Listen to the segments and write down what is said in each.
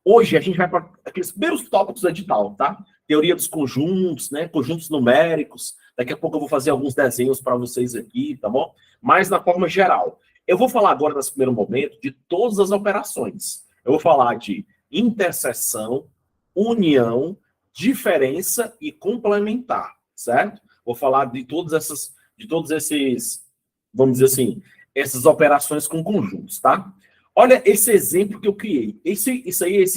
Hoje a gente vai para aqueles primeiros tópicos do edital, tá? Teoria dos conjuntos, né? Conjuntos numéricos. Daqui a pouco eu vou fazer alguns desenhos para vocês aqui, tá bom? Mas na forma geral. Eu vou falar agora, nesse primeiro momento, de todas as operações. Eu vou falar de interseção, união, diferença e complementar, certo? Vou falar de todos esses, vamos dizer assim, essas operações com conjuntos, tá? Olha esse exemplo que eu criei. Esse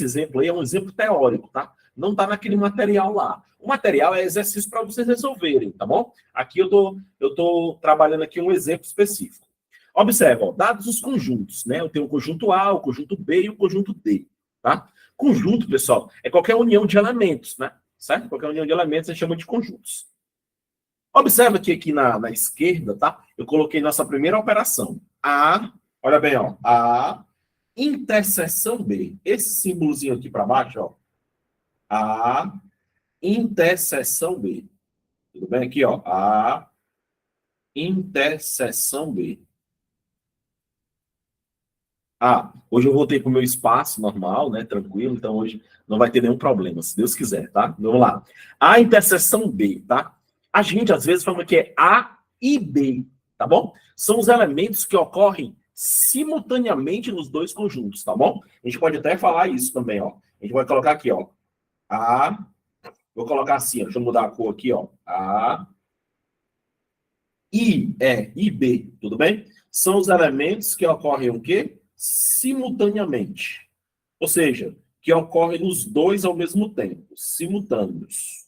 exemplo aí é um exemplo teórico, tá? Não tá naquele material lá. O material é exercício para vocês resolverem, tá bom? Aqui eu tô trabalhando aqui um exemplo específico. Observa, ó, dados os conjuntos, né? Eu tenho o conjunto A, o conjunto B e o conjunto D, tá? Conjunto, pessoal, é qualquer união de elementos, né? Certo? Qualquer união de elementos a gente chama de conjuntos. Observa que aqui na esquerda, tá? Eu coloquei nossa primeira operação. A, olha bem, ó. A interseção B. Esse símbolozinho aqui para baixo, ó. A interseção B. Tudo bem? Aqui, ó. A interseção B. Hoje eu voltei para o meu espaço normal, né? Tranquilo. Então hoje não vai ter nenhum problema, se Deus quiser, tá? Vamos lá. A interseção B, tá? A gente às vezes fala que é A e B, tá bom? São os elementos que ocorrem simultaneamente nos dois conjuntos, tá bom? A gente pode até falar isso também, ó. A gente vai colocar aqui, ó. Vou colocar assim, ó. Deixa eu mudar a cor aqui, ó. A, I, e B, tudo bem? São os elementos que ocorrem o quê? Simultaneamente. Ou seja, que ocorrem os dois ao mesmo tempo. Simultâneos.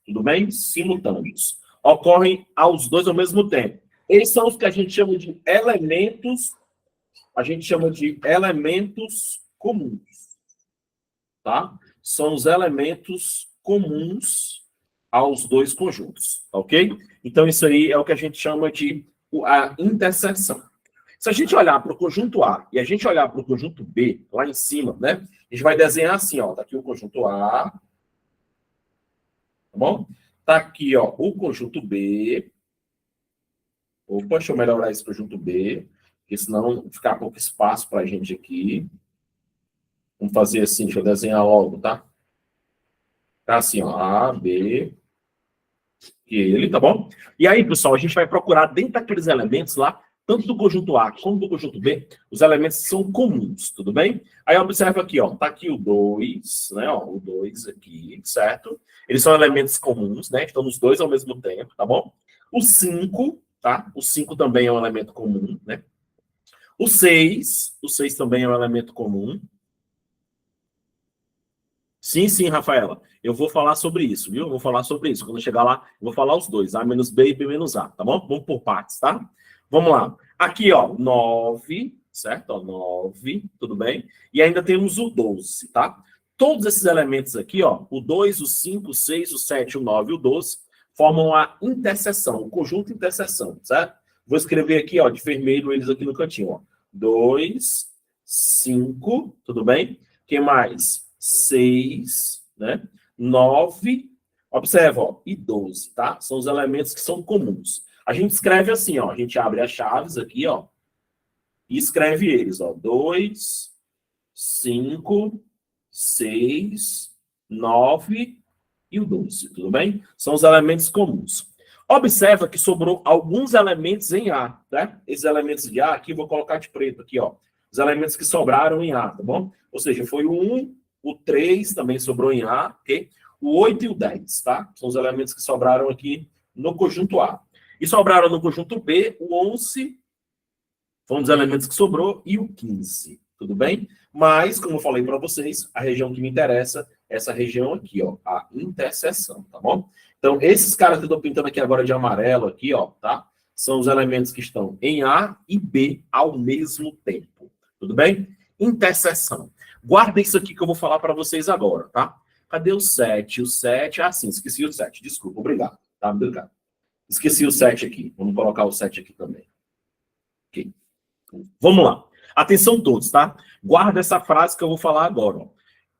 Tudo bem? Simultâneos. Ocorrem aos dois ao mesmo tempo. Eles são os que a gente chama de elementos. A gente chama de elementos comuns. Tá? São os elementos comuns aos dois conjuntos. Ok? Então, isso aí é o que a gente chama de a interseção. Se a gente olhar para o conjunto A e a gente olhar para o conjunto B, lá em cima, né? A gente vai desenhar assim, ó. Tá aqui o conjunto A. Tá bom? Tá aqui, ó, o conjunto B. Opa, deixa eu melhorar esse conjunto B, porque senão ficar pouco espaço para a gente aqui. Vamos fazer assim, deixa eu desenhar logo, tá? Tá assim, ó, A, B, e ele, tá bom? E aí, pessoal, a gente vai procurar dentro daqueles elementos lá, tanto do conjunto A como do conjunto B, os elementos são comuns, tudo bem? Aí observa aqui, ó, tá aqui o 2, né, ó, o 2 aqui, certo? Eles são elementos comuns, né, estão os dois ao mesmo tempo, tá bom? O 5, tá? O 5 também é um elemento comum, né? O 6 também é um elemento comum. Sim, Rafaela. Eu vou falar sobre isso, viu? Eu vou falar sobre isso. Quando eu chegar lá, eu vou falar os dois, A menos B e B menos A, tá bom? Vamos por partes, tá? Vamos lá. Aqui, ó, 9, certo? Ó, 9, tudo bem? E ainda temos o 12, tá? Todos esses elementos aqui, ó, o 2, o 5, o 6, o 7, o 9 e o 12, formam a interseção, o conjunto interseção, certo? Vou escrever aqui, ó, de vermelho eles aqui no cantinho, ó. 2, 5, tudo bem? Que mais? 6, né? 9, observa, ó, e 12, tá? São os elementos que são comuns. A gente escreve assim, ó, a gente abre as chaves aqui, ó, e escreve eles, ó, 2, 5, 6, 9 e o 12, tudo bem? São os elementos comuns. Observa que sobrou alguns elementos em A, né? Esses elementos de A aqui, vou colocar de preto aqui, ó. Os elementos que sobraram em A, tá bom? Ou seja, foi o 1, o 3 também sobrou em A, ok? O 8 e o 10, tá? São os elementos que sobraram aqui no conjunto A. E sobraram no conjunto B, o 11 foi um dos elementos que sobrou e o 15, tudo bem? Mas, como eu falei para vocês, a região que me interessa é essa região aqui, ó, a interseção, tá bom? Então, esses caras que eu estou pintando aqui agora de amarelo aqui, ó, tá? São os elementos que estão em A e B ao mesmo tempo, tudo bem? Interseção. Guarda isso aqui que eu vou falar para vocês agora, tá? Cadê o 7? O 7, sim, esqueci o 7, desculpa, obrigado, tá? Obrigado. Esqueci o 7 aqui, vamos colocar o 7 aqui também. Ok. Vamos lá. Atenção todos, tá? Guarda essa frase que eu vou falar agora, ó.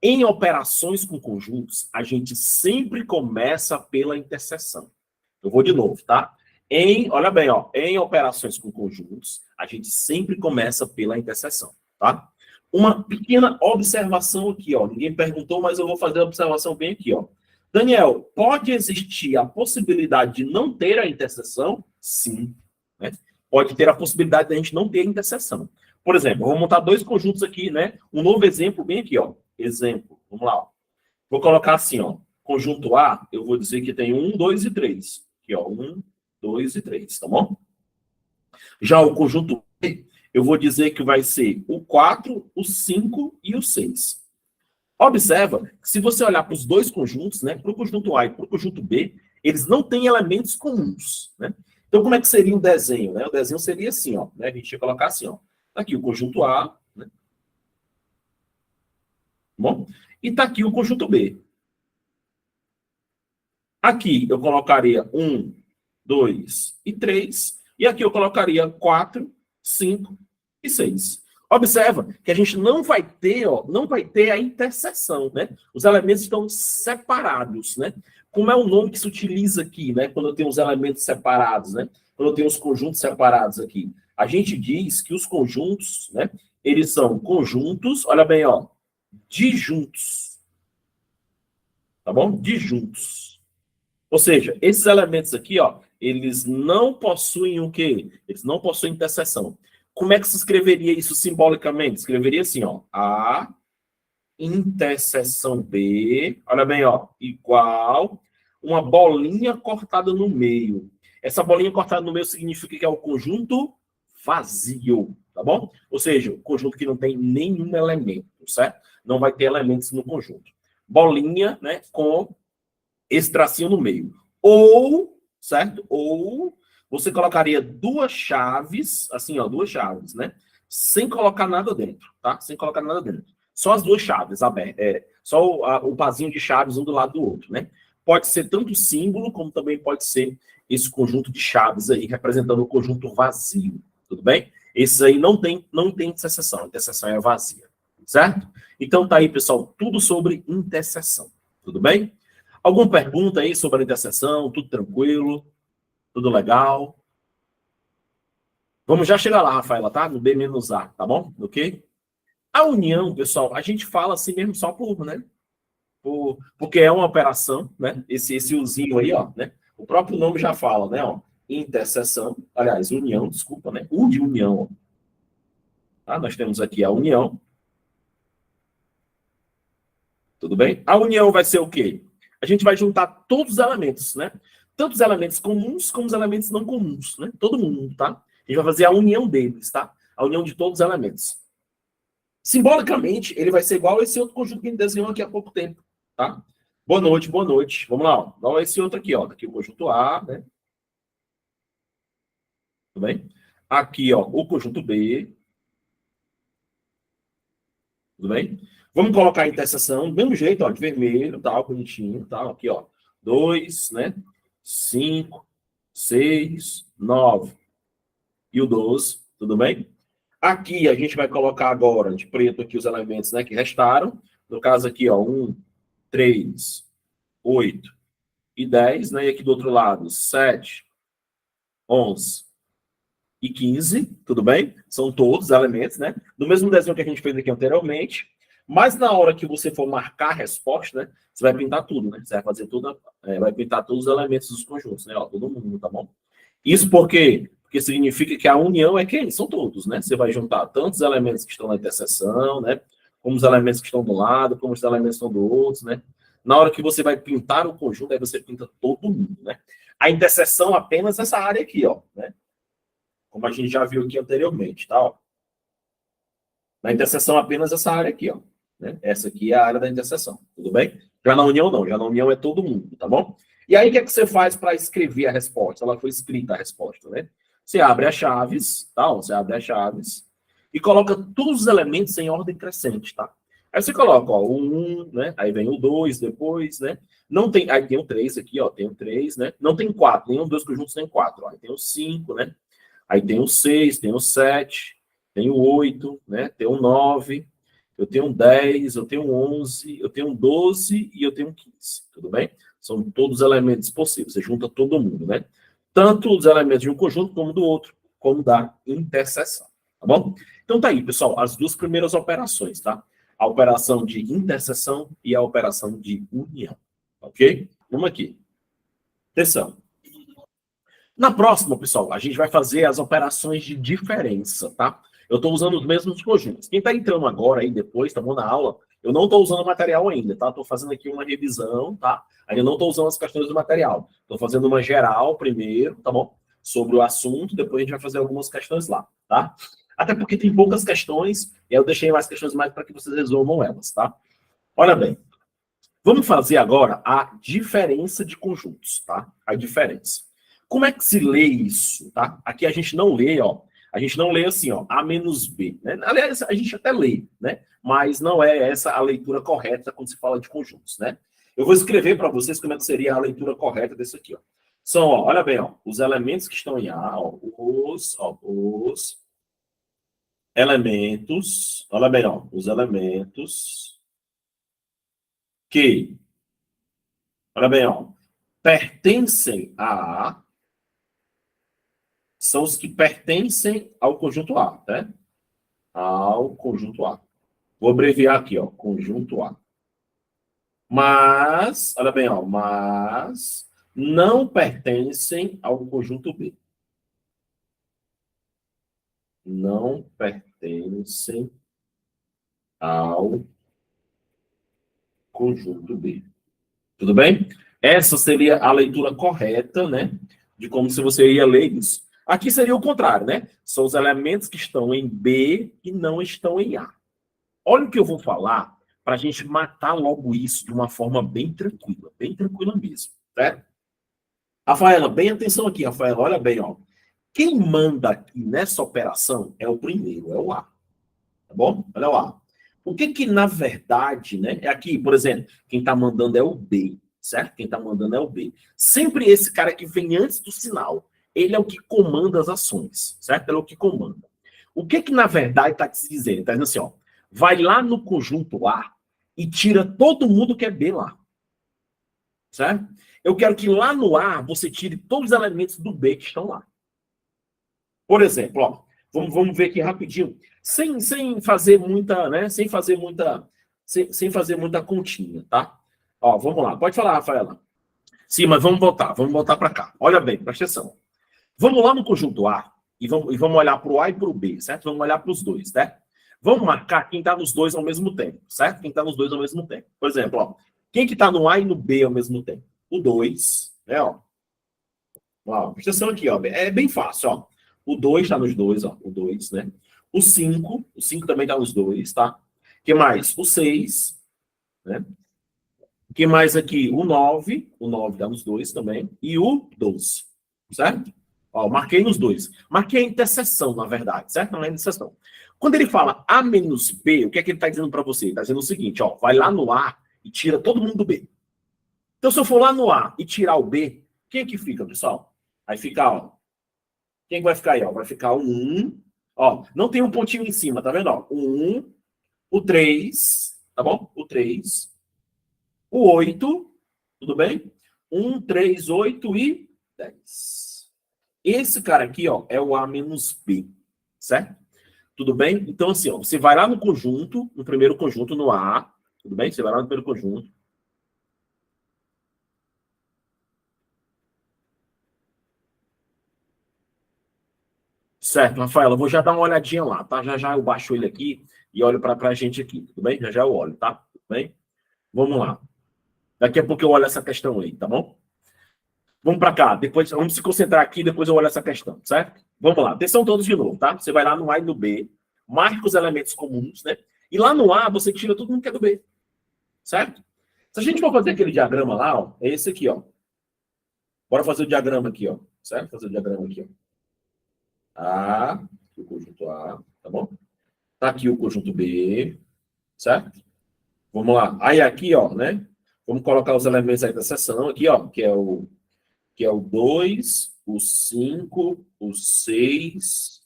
Em operações com conjuntos, a gente sempre começa pela interseção. Eu vou de novo, tá? Olha bem, ó, em operações com conjuntos, a gente sempre começa pela interseção, tá? Uma pequena observação aqui, ó. Ninguém perguntou, mas eu vou fazer a observação bem aqui, ó. Daniel, pode existir a possibilidade de não ter a interseção? Sim. Né? Pode ter a possibilidade de a gente não ter a interseção. Por exemplo, eu vou montar dois conjuntos aqui, né? Um novo exemplo bem aqui, ó. Exemplo. Vamos lá, ó. Vou colocar assim, ó. Conjunto A, eu vou dizer que tem 1, 2 e 3. Aqui, ó. 1, 2 e 3, tá bom? Já o conjunto B, eu vou dizer que vai ser o 4, o 5 e o 6. Observa que se você olhar para os dois conjuntos, né, para o conjunto A e para o conjunto B, eles não têm elementos comuns, né? Então, como é que seria o desenho? Né? O desenho seria assim, ó, né? A gente ia colocar assim, ó. Tá aqui o conjunto A, né? Bom, e tá aqui o conjunto B. Aqui eu colocaria 1, 2 e 3, e aqui eu colocaria 4, 5 e 6. Observa que a gente não vai ter, ó, não vai ter a interseção, né? Os elementos estão separados, né? Como é o nome que se utiliza aqui, né? Quando eu tenho os elementos separados, né? Quando eu tenho os conjuntos separados aqui. A gente diz que os conjuntos, né? Eles são conjuntos, olha bem, ó, disjuntos. Tá bom? Disjuntos. Ou seja, esses elementos aqui, ó, eles não possuem o quê? Eles não possuem interseção. Como é que se escreveria isso simbolicamente? Escreveria assim, ó, A interseção B, olha bem, ó, igual uma bolinha cortada no meio. Essa bolinha cortada no meio significa que é o conjunto vazio, tá bom? Ou seja, o conjunto que não tem nenhum elemento, certo? Não vai ter elementos no conjunto. Bolinha, né, com esse tracinho no meio. Ou, certo? Ou você colocaria duas chaves, assim, ó, duas chaves, né? Sem colocar nada dentro, tá? Sem colocar nada dentro. Só as duas chaves abertas. Só o pazinho de chaves um do lado do outro, né? Pode ser tanto símbolo, como também pode ser esse conjunto de chaves aí, representando o conjunto vazio. Tudo bem? Esses aí não tem interseção. A interseção é vazia. Certo? Então tá aí, pessoal, tudo sobre interseção. Tudo bem? Alguma pergunta aí sobre a interseção? Tudo tranquilo? Tudo legal? Vamos já chegar lá, Rafaela, tá? No B-A, tá bom? Ok? A união, pessoal, a gente fala assim mesmo só por, né? Porque é uma operação, né? Esse uzinho aí, ó, né? O próprio nome já fala, né? Ó, interseção, aliás, união, desculpa, né? U de união, ó. Tá? Nós temos aqui a união. Tudo bem? A união vai ser o quê? A gente vai juntar todos os elementos, né? Tanto os elementos comuns como os elementos não comuns, né? Todo mundo, tá? A gente vai fazer a união deles, tá? A união de todos os elementos. Simbolicamente, ele vai ser igual a esse outro conjunto que a gente desenhou aqui há pouco tempo, tá? Boa noite, boa noite. Vamos lá, ó. Igual a esse outro aqui, ó. Aqui o conjunto A, né? Tudo bem? Aqui, ó, o conjunto B. Tudo bem? Vamos colocar a interseção do mesmo jeito, ó, de vermelho, tal, bonitinho, tal. Aqui, ó. 2, né? 5, 6, 9 e o 12, tudo bem? Aqui a gente vai colocar agora de preto aqui os elementos, né, que restaram. No caso aqui, ó, 1, 3, 8 e 10, né? E aqui do outro lado, 7, 11 e 15, tudo bem? São todos elementos, né? Do mesmo desenho que a gente fez aqui anteriormente. Mas na hora que você for marcar a resposta, né? Você vai pintar tudo, né? Você vai fazer tudo, vai pintar todos os elementos dos conjuntos, né? Ó, todo mundo, tá bom? Isso porque significa que a união é quem? São todos, né? Você vai juntar tantos elementos que estão na interseção, né? Como os elementos que estão do lado, como os elementos que estão do outro, né? Na hora que você vai pintar o conjunto, aí você pinta todo mundo, né? A interseção apenas essa área aqui, ó, né? Como a gente já viu aqui anteriormente, tá? Ó. Na interseção apenas essa área aqui, ó. Né? Essa aqui é a área da interseção, tudo bem? Já na união não, já na união é todo mundo, tá bom? E aí o que é que você faz para escrever a resposta? Ela foi escrita a resposta, né? Você abre as chaves, tá? Você abre as chaves e coloca todos os elementos em ordem crescente, tá? Aí você coloca, ó, o 1, né? Aí vem o 2 depois, né? Não tem, aí tem o 3 aqui, ó, tem o 3, né? Não tem 4, nenhum dos conjuntos tem 4, ó. Aí tem o 5, né? Aí tem o 6, tem o 7, tem o 8, né? Tem o 9, eu tenho um 10, eu tenho um 11, eu tenho um 12 e eu tenho um 15, tudo bem? São todos elementos possíveis, você junta todo mundo, né? Tanto os elementos de um conjunto como do outro, como da interseção, tá Tá bom? Então tá aí, pessoal, as duas primeiras operações, tá? A operação de interseção e a operação de união. Ok? Vamos aqui. Atenção. Na próxima, pessoal, a gente vai fazer as operações de diferença, tá? Eu estou usando os mesmos conjuntos. Quem está entrando agora aí depois, tá bom, na aula, eu não estou usando o material ainda, tá? Estou fazendo aqui uma revisão, tá? Ainda não estou usando as questões do material. Estou fazendo uma geral primeiro, tá bom? Sobre o assunto, depois a gente vai fazer algumas questões lá, tá? Até porque tem poucas questões, e eu deixei mais questões mais para que vocês resolvam elas, tá? Olha bem, vamos fazer agora a diferença de conjuntos, tá? A diferença. Como é que se lê isso, tá? Aqui a gente não lê, ó. A gente não lê assim, ó, A menos B, né? Aliás, a gente até lê, né? Mas não é essa a leitura correta quando se fala de conjuntos, né? Eu vou escrever para vocês como é que seria a leitura correta desse aqui, ó. São, ó, olha bem, ó, os elementos que estão em A, ó, os elementos, olha bem, ó, os elementos que, olha bem, ó, pertencem a A, são os que pertencem ao conjunto A, né? Ao conjunto A. Vou abreviar aqui, ó, conjunto A. Mas, olha bem, ó, mas não pertencem ao conjunto B. Não pertencem ao conjunto B. Tudo bem? Essa seria a leitura correta, né? De como se você ia ler isso. Aqui seria o contrário, né? São os elementos que estão em B e não estão em A. Olha o que eu vou falar para a gente matar logo isso de uma forma bem tranquila mesmo, certo? Rafaela, bem atenção aqui, Rafaela, olha bem, ó. Quem manda aqui nessa operação é o primeiro, é o A, tá bom? Olha o A. O que que, na verdade, né, é aqui, por exemplo, quem está mandando é o B, certo? Quem está mandando é o B. Sempre esse cara que vem antes do sinal, ele é o que comanda as ações, certo? Ele é o que comanda. O que que, na verdade, está se dizendo? Está dizendo assim, ó, vai lá no conjunto A e tira todo mundo que é B lá, certo? Eu quero que lá no A você tire todos os elementos do B que estão lá. Por exemplo, ó, vamos ver aqui rapidinho, sem fazer muita, né? Sem fazer muita continha, tá? Ó, vamos lá. Pode falar, Rafaela. Sim, mas vamos voltar para cá. Olha bem, presta atenção. Vamos lá no conjunto A e vamos olhar para o A e para o B, certo? Vamos olhar para os dois, né? Vamos marcar quem está nos dois ao mesmo tempo, certo? Quem está nos dois ao mesmo tempo. Por exemplo, ó, quem que está no A e no B ao mesmo tempo? O 2, né, ó. Ó, presta atenção aqui, ó. É bem fácil, ó. O 2 está nos dois, ó. O 2, né? O 5 também está nos dois, tá? O que mais? O 6, né? O que mais aqui? O nove está nos dois também. E o 12, certo? Ó, marquei nos dois. Marquei a interseção, na verdade, certo? Não é a interseção. Quando ele fala A menos B, o que é que ele está dizendo para você? Ele está dizendo o seguinte, ó, vai lá no A e tira todo mundo do B. Então, se eu for lá no A e tirar o B, quem é que fica, pessoal? Aí fica, ó. Quem vai ficar aí, ó? Vai ficar o 1. Ó, não tem um pontinho em cima, tá vendo? Ó, o 1, o 3, tá bom? O 3, o 8, tudo bem? 1, 3, 8 e 10. Esse cara aqui, ó, é o A menos B, certo? Tudo bem? Então, assim, ó, você vai lá no conjunto, no primeiro conjunto, no A, tudo bem? Você vai lá no primeiro conjunto. Certo, Rafael, eu vou já dar uma olhadinha lá, tá? Já já eu baixo ele aqui e olho para a gente aqui, tudo bem? Já já eu olho, tá? Tudo bem? Vamos lá. Daqui a pouco eu olho essa questão aí, tá bom? Vamos para cá, depois vamos se concentrar aqui, depois eu olho essa questão, certo? Vamos lá, atenção todos de novo, tá? Você vai lá no A e no B, marca os elementos comuns, né? E lá no A você tira todo mundo que é do B, certo? Se a gente for fazer aquele diagrama lá, ó, é esse aqui, ó. Bora fazer o diagrama aqui, ó. Certo? Fazer o diagrama aqui, ó. A, o conjunto A, tá bom? Tá aqui o conjunto B, certo? Vamos lá. Aí aqui, ó, né? Vamos colocar os elementos aí da seção aqui, ó, que é o 2, o 5, o 6,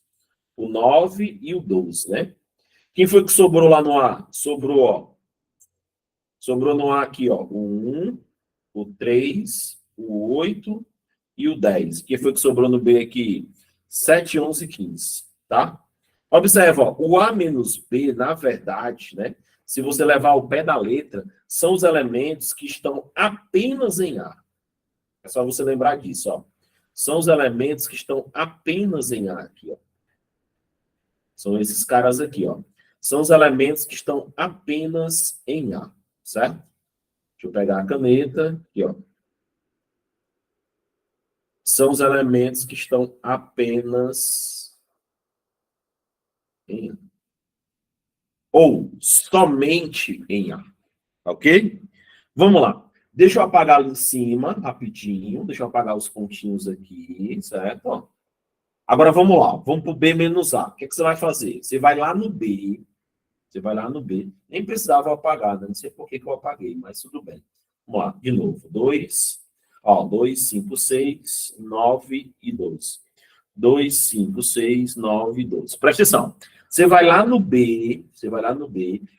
o 9 e o 12, né? Quem foi que sobrou lá no A? Sobrou, ó. Sobrou no A aqui, ó, o 1, o 3, o 8 e o 10. Quem foi que sobrou no B aqui? 7, 11 e 15, tá? Observa, ó, o A menos B, na verdade, né? Se você levar ao pé da letra, são os elementos que estão apenas em A. É só você lembrar disso, ó. São os elementos que estão apenas em A aqui, ó. São esses caras aqui, ó. São os elementos que estão apenas em A, certo? Deixa eu pegar a caneta aqui, ó. São os elementos que estão apenas em A. Ou somente em A, ok? Vamos lá. Deixa eu apagar ali em cima, rapidinho. Deixa eu apagar os pontinhos aqui, certo? Ó. Agora vamos lá. Vamos para o B menos A. O que, é que você vai fazer? Você vai lá no B. Você vai lá no B. Nem precisava apagar, né? Não sei por que eu apaguei, mas tudo bem. Vamos lá, de novo. 2, ó, 2, 5, 6, 9 e 12. 2, 5, 6, 9 e 12. Presta atenção. Você vai lá no B,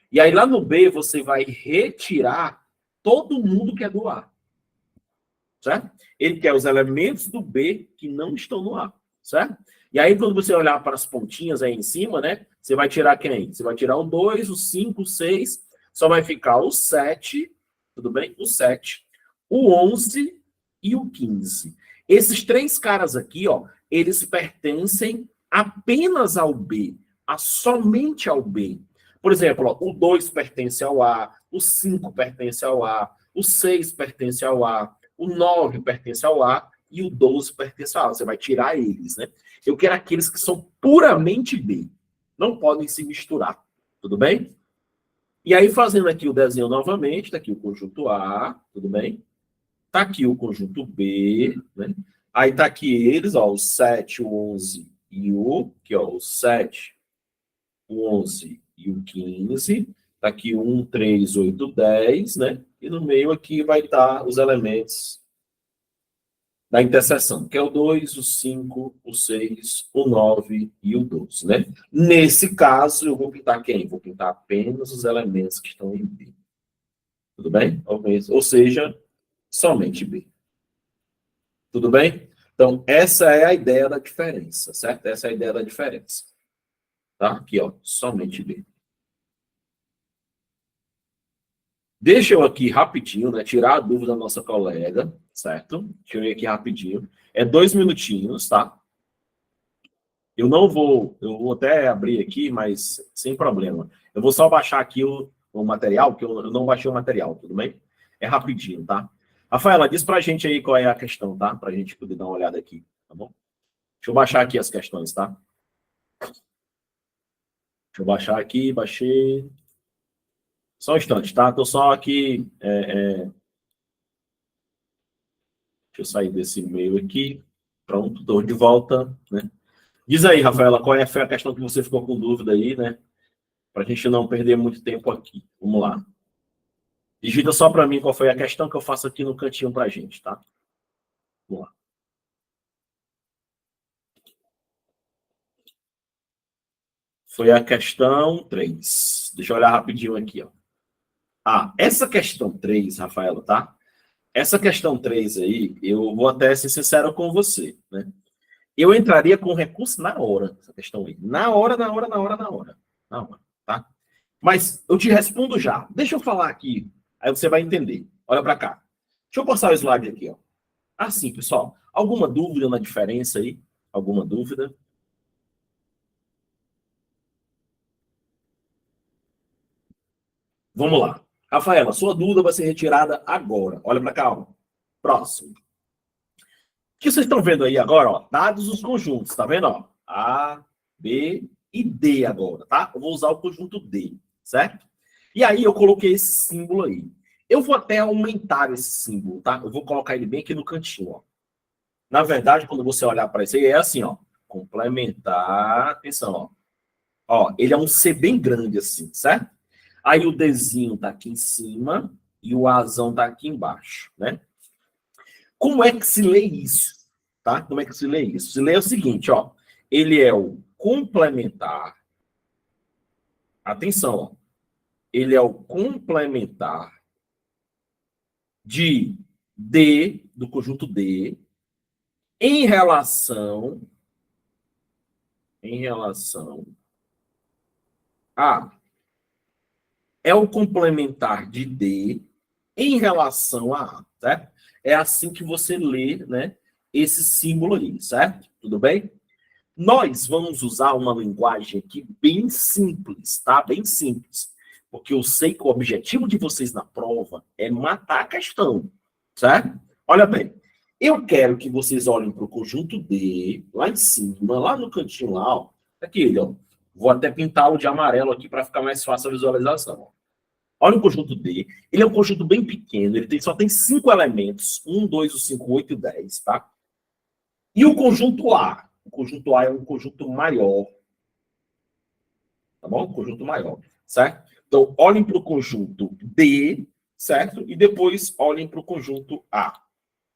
e aí lá no B você vai retirar todo mundo que é do A, certo? Ele quer os elementos do B que não estão no A, certo? E aí quando você olhar para as pontinhas aí em cima, né? Você vai tirar quem? Você vai tirar o 2, o 5, o 6, só vai ficar o 7, tudo bem? O 7, o 11 e o 15. Esses três caras aqui, ó, eles pertencem apenas ao B, somente ao B. Por exemplo, ó, o 2 pertence ao A, o 5 pertence ao A, o 6 pertence ao A, o 9 pertence ao A e o 12 pertence ao A. Você vai tirar eles, né? Eu quero aqueles que são puramente B. Não podem se misturar. Tudo bem? E aí, fazendo aqui o desenho novamente, está aqui o conjunto A, tudo bem? Está aqui o conjunto B, né? Aí está aqui eles, ó, o 7, o 11 e o... Aqui, ó, o 7, o 11 e o 15. Está aqui o 1, 3, 8, 10, né? E no meio aqui vai estar os elementos da interseção, que é o 2, o 5, o 6, o 9 e o 12, né? Nesse caso, eu vou pintar quem? Vou pintar apenas os elementos que estão em B. Tudo bem? Ou seja, somente B. Tudo bem? Então, essa é a ideia da diferença, certo? Essa é a ideia da diferença. Tá? Aqui, ó, somente B. Deixa eu aqui rapidinho, né? Tirar a dúvida da nossa colega, certo? Deixa eu ir aqui rapidinho. É 2 minutinhos, tá? Eu vou até abrir aqui, mas sem problema. Eu vou só baixar aqui o material, porque eu não baixei o material, tudo bem? É rapidinho, tá? Rafaela, diz pra gente aí qual é a questão, tá? Pra gente poder dar uma olhada aqui, tá bom? Deixa eu baixar aqui as questões, tá? Deixa eu baixar aqui, baixei. Só um instante, tá? Tô só aqui. Deixa eu sair desse e-mail aqui. Pronto, tô de volta, né? Diz aí, Rafaela, qual foi a questão que você ficou com dúvida aí, né? Pra gente não perder muito tempo aqui. Vamos lá. Digita só para mim qual foi a questão que eu faço aqui no cantinho para a gente, tá? Vamos lá. Foi a questão 3. Deixa eu olhar rapidinho aqui, ó. Ah, essa questão 3, Rafaela, tá? Essa questão 3 aí, eu vou até ser sincero com você, né? Eu entraria com recurso na hora, essa questão aí. Na hora, na hora, na hora, na hora. Na hora, tá? Mas eu te respondo já. Deixa eu falar aqui, aí você vai entender. Olha para cá. Deixa eu passar o slide aqui, ó. Assim, pessoal. Alguma dúvida na diferença aí? Alguma dúvida? Vamos lá. Rafaela, sua dúvida vai ser retirada agora. Olha para cá, ó. Próximo. O que vocês estão vendo aí agora, ó? Dados os conjuntos, tá vendo, ó? A, B e D agora, tá? Eu vou usar o conjunto D, certo? E aí eu coloquei esse símbolo aí. Eu vou até aumentar esse símbolo, tá? Eu vou colocar ele bem aqui no cantinho, ó. Na verdade, quando você olhar para isso aí, é assim, ó. Complementar, atenção, ó. Ó, ele é um C bem grande assim, certo? Aí o Dzinho tá aqui em cima e o Azão tá aqui embaixo, né? Como é que se lê isso? Tá? Como é que se lê isso? Se lê o seguinte, ó. Ele é o complementar. Atenção, ó. Ele é o complementar de D, do conjunto D, em relação A é o complementar de D em relação a A, certo? É assim que você lê, né, esse símbolo aí, certo? Tudo bem? Nós vamos usar uma linguagem aqui bem simples, tá? Bem simples. Porque eu sei que o objetivo de vocês na prova é matar a questão, certo? Olha bem, eu quero que vocês olhem para o conjunto D, lá em cima, lá no cantinho lá, ó. Aqui, ó. Vou até pintá-lo de amarelo aqui para ficar mais fácil a visualização. Olha o conjunto D. Ele é um conjunto bem pequeno, ele só tem 5 elementos. 1, 2, 5, 8 e 10, tá? E o conjunto A? O conjunto A é um conjunto maior. Tá bom? Um conjunto maior, certo? Então, olhem para o conjunto D, certo? E depois olhem para o conjunto A.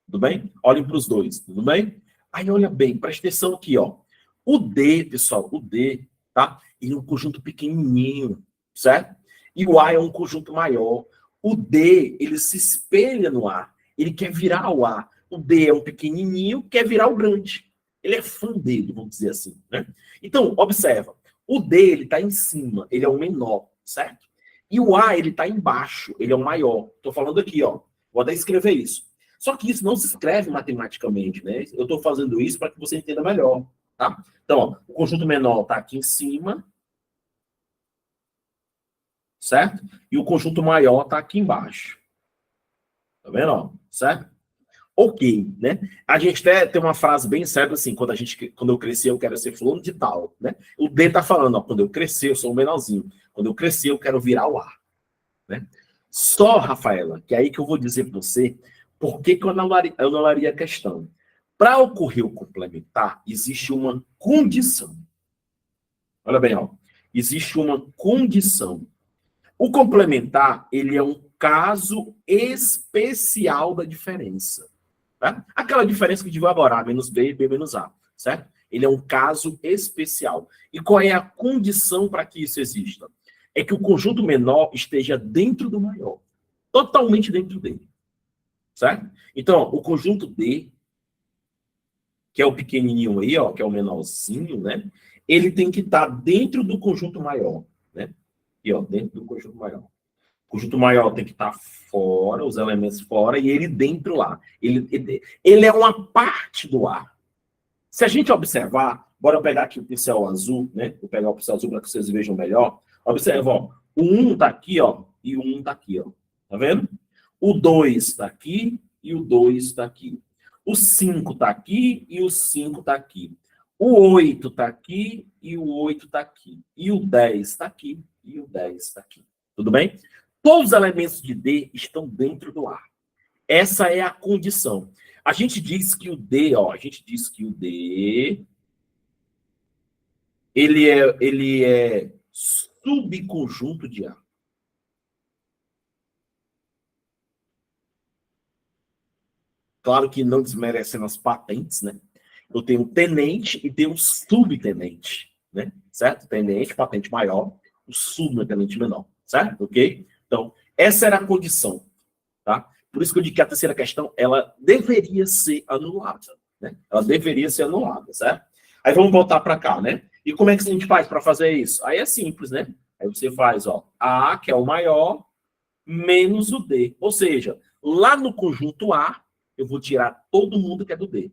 Tudo bem? Olhem para os dois, tudo bem? Aí, olha bem, presta atenção aqui, ó. O D, pessoal, o D, tá? Ele é um conjunto pequenininho, certo? E o A é um conjunto maior. O D, ele se espelha no A. Ele quer virar o A. O D é um pequenininho, quer virar o grande. Ele é fã dele, vamos dizer assim, né? Então, observa. O D, ele está em cima, ele é o menor, certo? E o A, ele está embaixo, ele é o maior. Estou falando aqui, ó. Vou até escrever isso. Só que isso não se escreve matematicamente, né? Eu estou fazendo isso para que você entenda melhor, tá? Então, ó, o conjunto menor está aqui em cima, certo? E o conjunto maior está aqui embaixo. Tá vendo? Ó? Certo? Ok, né? A gente até tem uma frase bem certa assim, quando eu crescer eu quero ser fulano de tal, né? O D tá falando, ó, quando eu crescer eu sou o menorzinho. Quando eu crescer eu quero virar o A, né? Só, Rafaela, que é aí que eu vou dizer para você por que que eu anularia a questão. Para ocorrer o complementar, existe uma condição. Olha bem, ó. Existe uma condição. O complementar, ele é um caso especial da diferença. Tá? Aquela diferença que digo agora, A menos B, B menos A, certo? Ele é um caso especial. E qual é a condição para que isso exista? É que o conjunto menor esteja dentro do maior. Totalmente dentro dele. Certo? Então, ó, o conjunto D, que é o pequenininho aí, ó, que é o menorzinho, né? Ele tem que estar dentro do conjunto maior, né? E ó, dentro do conjunto maior. O conjunto maior tem que estar fora, os elementos fora, e ele dentro lá. Ele é uma parte do A. Se a gente observar, bora pegar aqui o pincel azul, né? Vou pegar o pincel azul para que vocês vejam melhor. Observa, ó. O 1 está aqui, ó, e o 1 está aqui, ó. Tá vendo? O 2 está aqui e o 2 está aqui. O 5 está aqui e o 5 está aqui. O 8 está aqui e o 8 está aqui. E o 10 está aqui e o 10 está aqui. Tudo bem? Todos os elementos de D estão dentro do A. Essa é a condição. A gente diz que o D, ó, a gente diz que o D ele é subconjunto de A. Claro que não desmerecendo as patentes, né? Eu tenho um tenente e tenho um subtenente, né? Certo? Tenente, patente maior, o subtenente menor, certo? Ok? Então, essa era a condição, tá? Por isso que eu digo que a terceira questão, ela deveria ser anulada, né? Ela deveria ser anulada, certo? Aí vamos voltar para cá, né? E como é que a gente faz para fazer isso? Aí é simples, né? Aí você faz, ó, A, que é o maior, menos o D. Ou seja, lá no conjunto A, eu vou tirar todo mundo que é do D.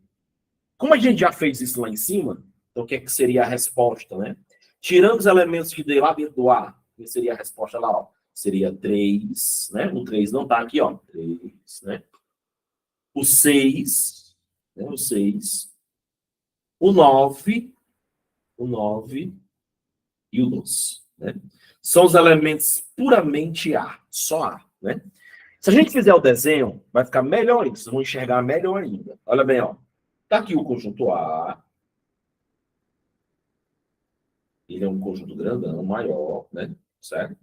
Como a gente já fez isso lá em cima, então o que, é que seria a resposta, né? Tirando os elementos de D lá dentro do A, que seria a resposta lá, ó. Seria 3, né? O 3 não está aqui, ó. 3, né? O 6, né? O 6. O 9 e o 12, né? São os elementos puramente A, só A, né? Se a gente fizer o desenho, vai ficar melhor ainda. Vocês vão enxergar melhor ainda. Olha bem, ó. Tá aqui o conjunto A. Ele é um conjunto grandão, maior, né? Certo?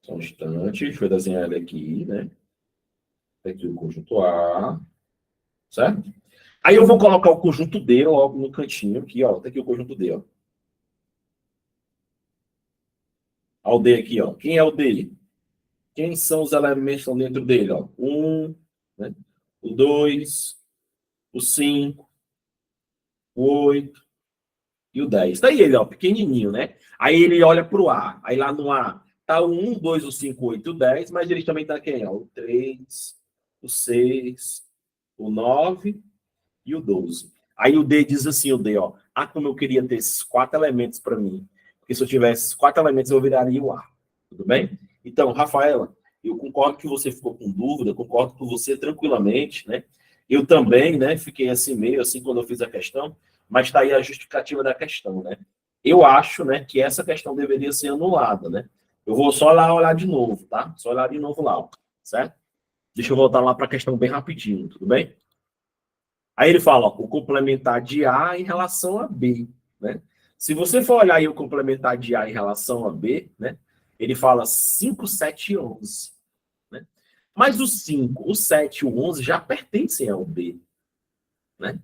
Só um instante. Deixa eu desenhar ele aqui, né? Tá aqui o conjunto A. Certo? Aí eu vou colocar o conjunto D logo no cantinho aqui, ó. Tá aqui o conjunto D, ó. Olha o D aqui, ó. Quem é o D? Quem são os elementos que estão dentro dele, ó? Né? O 2, o 5, o 8. e o 10. Tá aí ele, ó, pequenininho, né? Aí ele olha pro A. Aí lá no A tá o 1, 2, o 5, 8, o 10, mas ele também tá quem? Ó, o 3, o 6, o 9 e o 12. Aí o D diz assim, o D, ó, como eu queria ter esses 4 elementos para mim. Porque se eu tivesse esses 4 elementos, eu viraria o A. Tudo bem? Então, Rafaela, eu concordo que você ficou com dúvida, concordo com você tranquilamente, né? Eu também, né, fiquei assim meio assim quando eu fiz a questão, mas está aí a justificativa da questão, né? Eu acho, né, que essa questão deveria ser anulada, né? Eu vou só lá olhar de novo, tá? Só olhar de novo lá, ó, certo? Deixa eu voltar lá para a questão bem rapidinho, tudo bem? Aí ele fala, ó, o complementar de A em relação a B, né? Se você for olhar aí o complementar de A em relação a B, né? Ele fala 5, 7 e 11, né? Mas o 5, o 7 e o 11 já pertencem ao B, né?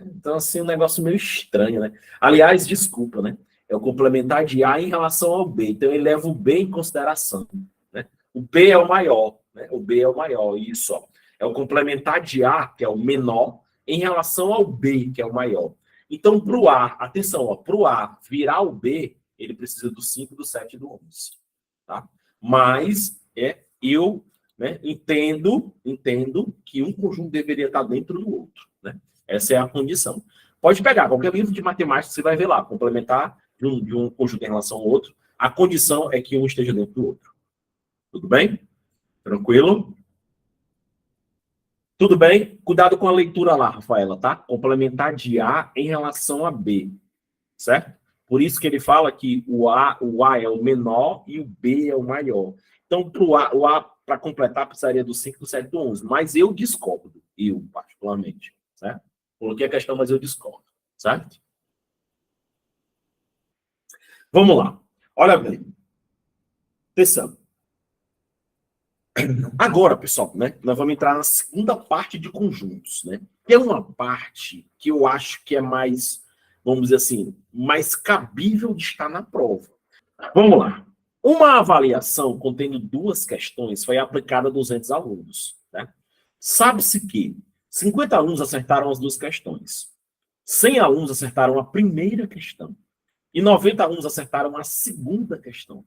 Então, assim, um negócio meio estranho, né? Aliás, desculpa, né? É o complementar de A em relação ao B. Então, ele leva o B em consideração, né? O B é o maior, né? O B é o maior, isso, ó. É o complementar de A, que é o menor, em relação ao B, que é o maior. Então, para o A, atenção, ó, para o A virar o B, ele precisa do 5, do 7 e do 11, tá? Mas, eu, né, entendo que um conjunto deveria estar dentro do outro, né? Essa é a condição. Pode pegar qualquer livro de matemática, você vai ver lá, complementar de um conjunto em relação ao outro. A condição é que um esteja dentro do outro. Tudo bem? Tranquilo? Tudo bem? Cuidado com a leitura lá, Rafaela, tá? Complementar de A em relação a B, certo? Por isso que ele fala que o A é o menor e o B é o maior. Então, o A para completar, precisaria do 5, do 7 e do 11. Mas eu discordo, eu particularmente, certo? Coloquei a questão, mas eu discordo, certo? Vamos lá. Olha bem. Atenção. Agora, pessoal, né? Nós vamos entrar na segunda parte de conjuntos, né? Que é uma parte que eu acho que é mais, vamos dizer assim, mais cabível de estar na prova. Vamos lá. Uma avaliação contendo 2 questões foi aplicada a 200 alunos, né? Sabe-se que 50 alunos acertaram as 2 questões. 100 alunos acertaram a primeira questão. E 90 alunos acertaram a segunda questão.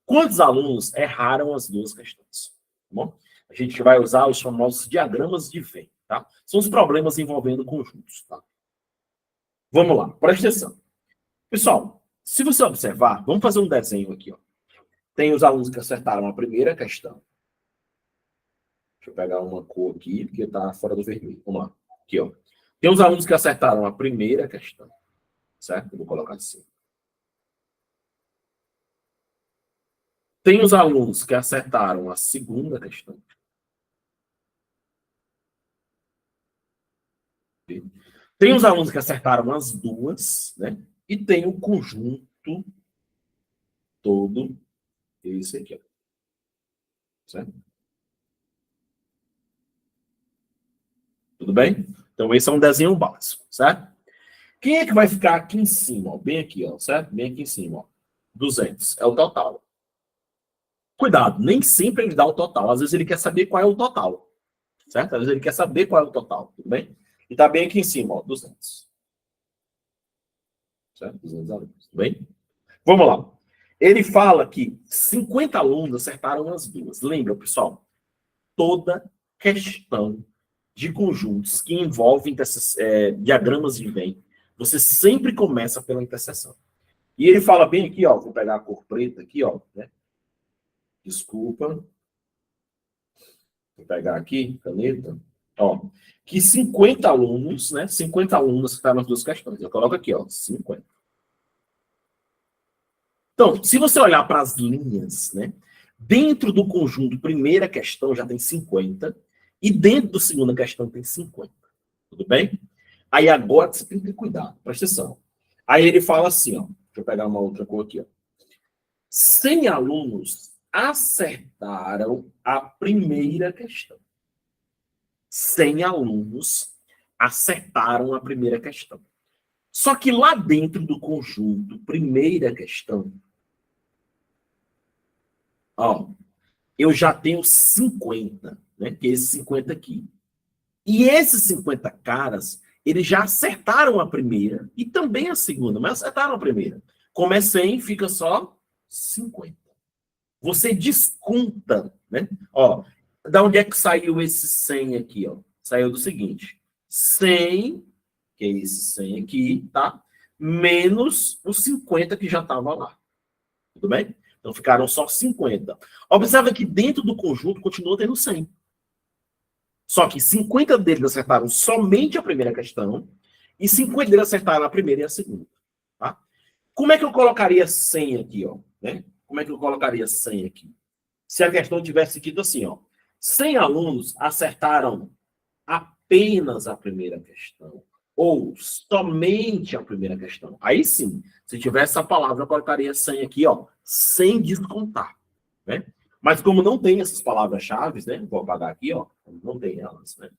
Quantos alunos erraram as 2 questões? Tá bom? A gente vai usar os famosos diagramas de Venn, tá? São os problemas envolvendo conjuntos, tá? Vamos lá, presta atenção. Pessoal, se você observar, vamos fazer um desenho aqui, ó. Tem os alunos que acertaram a primeira questão. Deixa eu pegar uma cor aqui, porque está fora do vermelho. Vamos lá. Aqui, ó. Tem os alunos que acertaram a primeira questão, certo? Eu vou colocar assim. Tem os alunos que acertaram a segunda questão. Tem os alunos que acertaram as 2, né? E tem o conjunto todo, esse aqui, ó. Certo? Tudo bem? Então, esse é um desenho básico, certo? Quem é que vai ficar aqui em cima, ó? Bem aqui, ó, certo? Bem aqui em cima, ó. 200 é o total. Cuidado, nem sempre ele dá o total. Às vezes ele quer saber qual é o total, certo? Às vezes ele quer saber qual é o total, tudo bem? E tá bem aqui em cima, ó, 200. Certo? 200 alunos, tudo bem? Vamos lá. Ele fala que 50 alunos acertaram as 2. Lembra, pessoal? Toda questão de conjuntos que envolvem diagramas de Venn, você sempre começa pela interseção. E ele fala bem aqui, ó, vou pegar a cor preta aqui, ó, né? Desculpa. Vou pegar aqui, caneta. Ó, que 50 alunos, né? 50 alunos que estão nas 2 questões. Eu coloco aqui, ó, 50. Então, se você olhar para as linhas, né? Dentro do conjunto, primeira questão já tem 50, e dentro do segunda questão tem 50. Tudo bem? Aí agora você tem que ter cuidado, presta atenção. Aí ele fala assim, ó. Deixa eu pegar uma outra cor aqui, ó. 100 alunos acertaram a primeira questão. 100 alunos acertaram a primeira questão. Só que lá dentro do conjunto, primeira questão, ó, eu já tenho 50, né? Que é esse 50 aqui. E esses 50 caras, eles já acertaram a primeira e também a segunda, mas acertaram a primeira. Como é 100, fica só 50. Você desconta, né? Ó, da onde é que saiu esse 100 aqui, ó? Saiu do seguinte: 100, que é esse 100 aqui, tá? Menos os 50 que já estava lá. Tudo bem? Então ficaram só 50. Observa que dentro do conjunto continua tendo 100. Só que 50 deles acertaram somente a primeira questão e 50 deles acertaram a primeira e a segunda. Tá? Como é que eu colocaria 100 aqui, ó? Né? Como é que eu colocaria 100 aqui? Se a questão tivesse escrito assim, ó. 100 alunos acertaram apenas a primeira questão ou somente a primeira questão. Aí sim, se tivesse essa palavra, eu colocaria 100 aqui, ó, sem descontar, né? Mas como não tem essas palavras-chave, né? Vou apagar aqui, ó, não tem elas, né?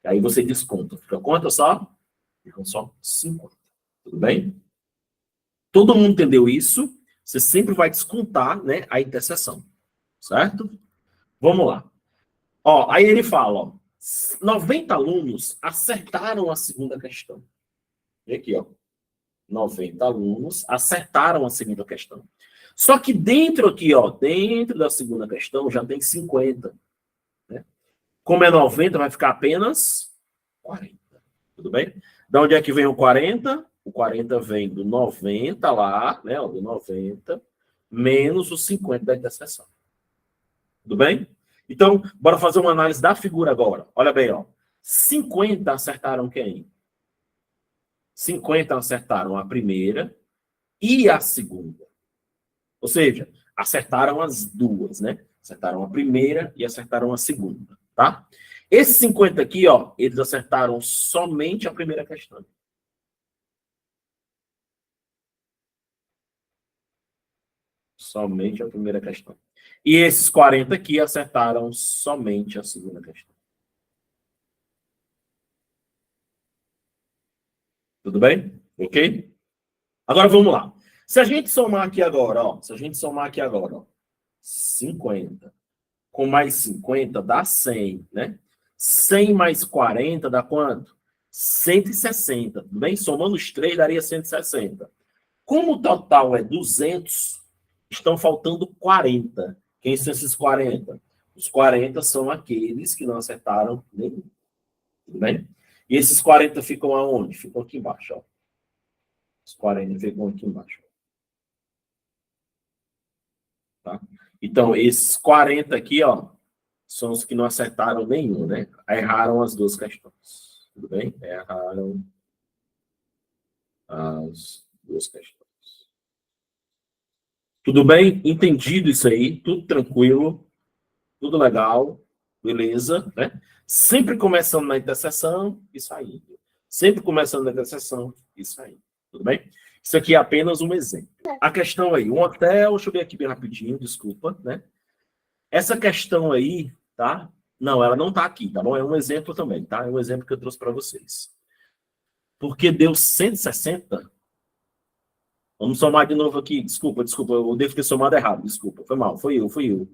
Aí você desconta. Fica quanto só? Ficam só 50. Tudo bem? Todo mundo entendeu isso? Você sempre vai descontar, né, a interseção. Certo? Vamos lá. Ó, aí ele fala, ó, 90 alunos acertaram a segunda questão. E aqui, ó, 90 alunos acertaram a segunda questão. Só que dentro aqui, ó, dentro da segunda questão já tem 50. Né? Como é 90, vai ficar apenas 40. Tudo bem? Da onde é que vem o 40? O 40 vem do 90 lá, né, ó, do 90, menos os 50 da interseção. Tudo bem? Então, bora fazer uma análise da figura agora. Olha bem, ó. 50 acertaram quem? 50 acertaram a primeira e a segunda. Ou seja, acertaram as duas, né? Acertaram a primeira e acertaram a segunda, tá? Esses 50 aqui, ó, eles acertaram somente a primeira questão. Somente a primeira questão. E esses 40 aqui acertaram somente a segunda questão. Tudo bem? Ok? Agora vamos lá. Se a gente somar aqui agora, ó, se a gente somar aqui agora, ó, 50 com mais 50 dá 100, né? 100 mais 40 dá quanto? 160, tudo bem? Somando os três daria 160. Como o total é 200, estão faltando 40. Quem são esses 40? Os 40 são aqueles que não acertaram nenhum, tudo bem? E esses 40 ficam aonde? Ficam aqui embaixo, ó. Os 40 ficam aqui embaixo. Tá? Então, esses 40 aqui, ó, são os que não acertaram nenhum, né? Erraram as duas questões. Tudo bem? Erraram as duas questões. Tudo bem? Entendido isso aí? Tudo tranquilo? Tudo legal? Beleza? Né? Sempre começando na interseção e saindo. Sempre começando na interseção e saindo. Tudo bem? Isso aqui é apenas um exemplo. A questão aí, um hotel, deixa eu ver aqui bem rapidinho, desculpa, né? Essa questão aí, tá? Não, ela não tá aqui, tá bom? É um exemplo também, tá? É um exemplo que eu trouxe para vocês. Porque deu 160. Vamos somar de novo aqui. Desculpa, eu devo ter somado errado, desculpa. Foi mal, fui eu.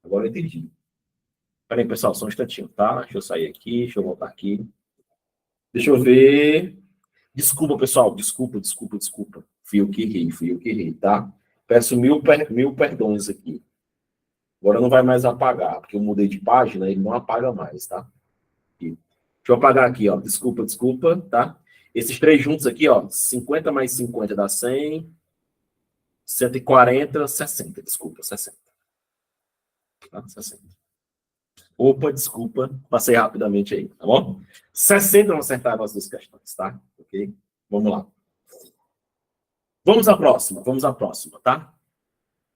Agora eu entendi. Peraí, pessoal, só um instantinho, tá? Deixa eu sair aqui, deixa eu voltar aqui. Deixa eu ver. Desculpa, pessoal, desculpa. Fui eu que errei, tá? Peço mil perdões aqui. Agora não vai mais apagar, porque eu mudei de página, ele não apaga mais, tá? Aqui. Deixa eu apagar aqui, ó. Desculpa, tá? Esses três juntos aqui, ó. 50 mais 50 dá 100. 140, 60. Desculpa, 60. Tá? 60. Opa, desculpa. Passei rapidamente aí, tá bom? 60 não acertaram as duas questões, tá? Ok? Vamos lá. Vamos à próxima, tá?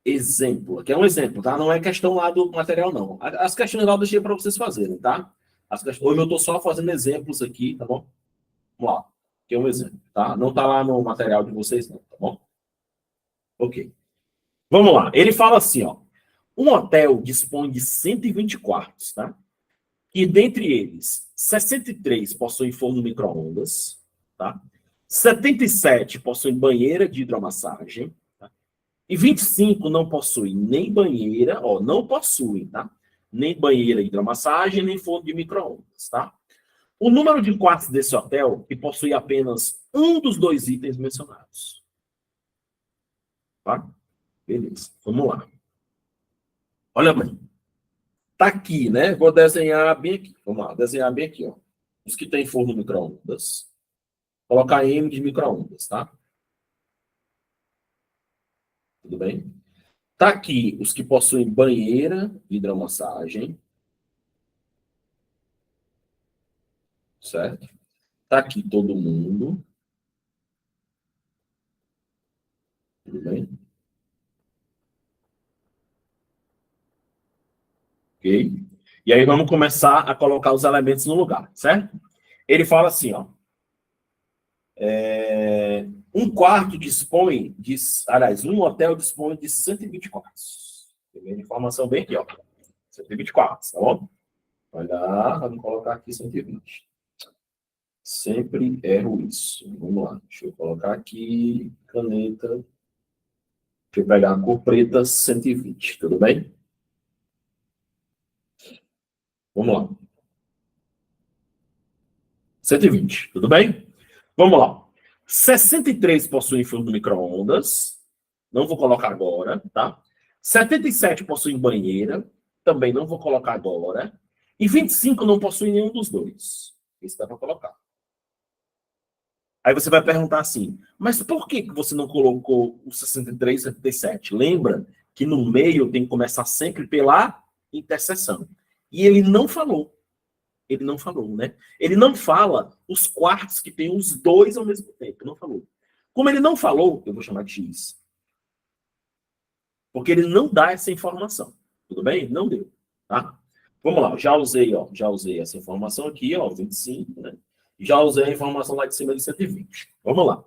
Exemplo. Aqui é um exemplo, tá? Não é questão lá do material, não. As questões lá eu deixei para vocês fazerem, tá? Hoje eu estou só fazendo exemplos aqui, tá bom? Vamos lá. Aqui é um exemplo, tá? Não tá lá no material de vocês, não, tá bom? Ok. Vamos lá. Ele fala assim, ó. Um hotel dispõe de 120 quartos, tá? E dentre eles, 63 possuem forno micro-ondas, tá? 77 possuem banheira de hidromassagem, tá? E 25 não possuem nem banheira, ó, não possuem, tá? Nem banheira de hidromassagem, nem forno de micro-ondas, tá? O número de quartos desse hotel que possui apenas um dos dois itens mencionados. Tá? Beleza, vamos lá. Olha bem. Tá aqui, né? Vou desenhar bem aqui. Vamos lá, desenhar bem aqui, ó. Os que tem forno micro-ondas. Colocar M de micro-ondas, tá? Tudo bem? Tá aqui os que possuem banheira, hidromassagem. Certo? Tá aqui todo mundo. Tudo bem? Ok? E aí vamos começar a colocar os elementos no lugar, certo? Ele fala assim, ó. Um quarto dispõe de... Aliás, um hotel dispõe de 120 quartos. Tem informação bem aqui, ó. 120 quartos, tá bom? Olha lá, vamos colocar aqui 120. Sempre erro isso. Vamos lá. Deixa eu colocar aqui, caneta. Deixa eu pegar a cor preta, 120. Tudo bem? Vamos lá. 120. Tudo bem? Vamos lá. 63 possuem forno micro-ondas. Não vou colocar agora, tá? 77 possuem banheira. Também não vou colocar agora. E 25 não possuem nenhum dos dois. Esse dá para colocar. Aí você vai perguntar assim, mas por que você não colocou o 63 e 77? Lembra que no meio tem que começar sempre pela interseção. E ele não falou. Ele não falou, né? Ele não fala os quartos que tem os dois ao mesmo tempo. Não falou. Como ele não falou, eu vou chamar de X. Porque ele não dá essa informação. Tudo bem? Não deu. Tá? Vamos lá. Já usei, ó. Já usei essa informação aqui, ó. 25, né? Já usei a informação lá de cima de 120. Vamos lá.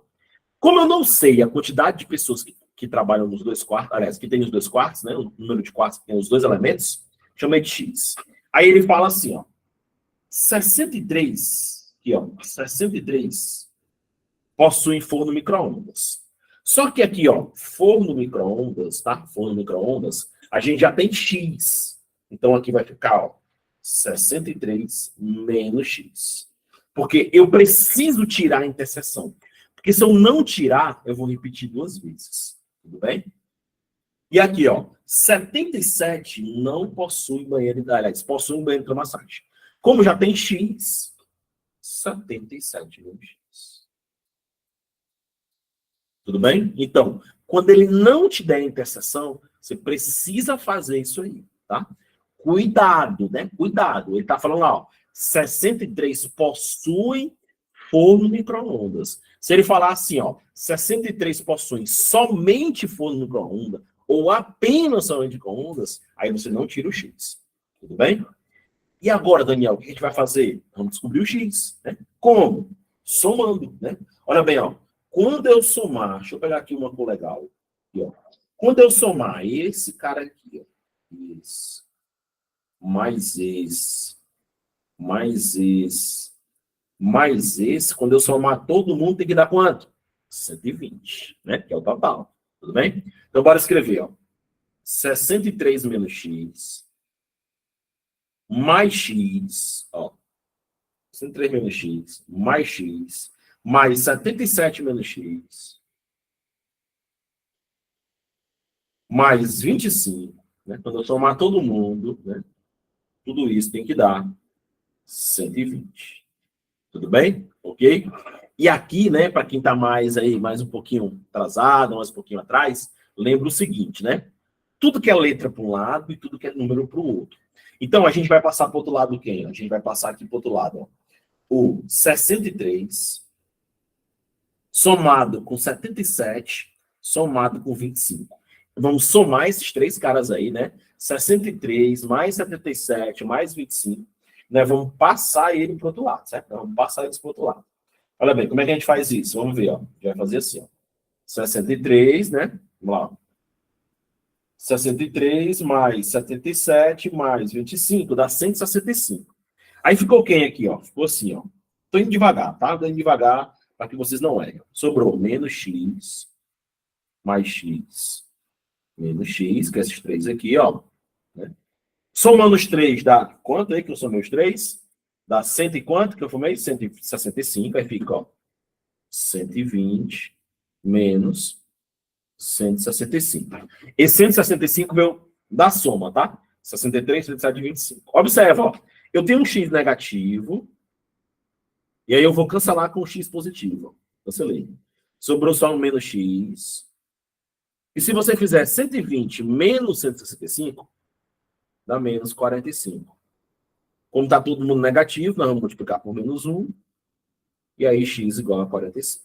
Como eu não sei a quantidade de pessoas que trabalham nos dois quartos, aliás, que tem os dois quartos, né? O número de quartos que tem os dois elementos, chamei de X. Aí ele fala assim, ó. 63, aqui, ó. 63 possuem forno micro-ondas. Só que aqui, ó, forno micro-ondas, tá? Forno micro-ondas, a gente já tem X. Então aqui vai ficar, ó, 63 menos X. Porque eu preciso tirar a interseção. Porque se eu não tirar, eu vou repetir duas vezes. Tudo bem? E aqui, ó, 77 não possui banheiro, aliás, possui um banheiro de massagem. Como já tem X, 77 menos X. Tudo bem? Então, quando ele não te der a interseção, você precisa fazer isso aí, tá? Cuidado, né? Cuidado. Ele tá falando lá, ó, 63 possuem forno micro-ondas. Se ele falar assim, ó, 63 possuem somente forno micro-ondas ou apenas somente micro-ondas, aí você não tira o X. Tudo bem? E agora, Daniel, o que a gente vai fazer? Vamos descobrir o X, né? Como? Somando, né? Olha bem, ó. Quando eu somar, deixa eu pegar aqui uma cor legal. Aqui, ó. Quando eu somar esse cara aqui, ó, esse, mais esse, mais esse, mais esse, quando eu somar todo mundo, tem que dar quanto? 120, né? Que é o total. Tudo bem? Então, bora escrever, ó. 63 menos X, mais X, ó. 63 menos X, mais 77 menos X, mais 25, né? Quando eu somar todo mundo, né? Tudo isso tem que dar 120. Tudo bem? Ok? E aqui, né, para quem está mais aí, mais um pouquinho atrasado, mais um pouquinho atrás, lembra o seguinte, né? Tudo que é letra para um lado e tudo que é número para o outro. Então, a gente vai passar para o outro lado quem? A gente vai passar aqui para o outro lado, ó. O 63 somado com 77, somado com 25. Vamos somar esses três caras aí, né? 63 mais 77 mais 25, né? Vamos passar ele para o outro lado, certo? Vamos passar eles para o outro lado. Olha bem, como é que a gente faz isso? Vamos ver, ó. A gente vai fazer assim, ó. 63, né? Vamos lá. 63 mais 77 mais 25 dá 165. Aí ficou quem aqui, ó? Ficou assim, ó. Tô indo devagar, tá? Tô indo devagar para que vocês não errem. Sobrou menos x, mais x, menos x, que é esses três aqui, ó. Né? Somando os três dá quanto aí que eu somei os três? Dá 100 e quanto que eu formei? 165, aí fica, ó, 120 menos 165. Esse 165 veio da soma, tá? 63, 37, 25. Observa, ó. Eu tenho um x negativo, e aí eu vou cancelar com o x positivo. Cancelei. Sobrou só um menos x. E se você fizer 120 menos 165, dá menos 45. Como está todo mundo negativo, nós vamos multiplicar por menos 1. E aí x igual a 45.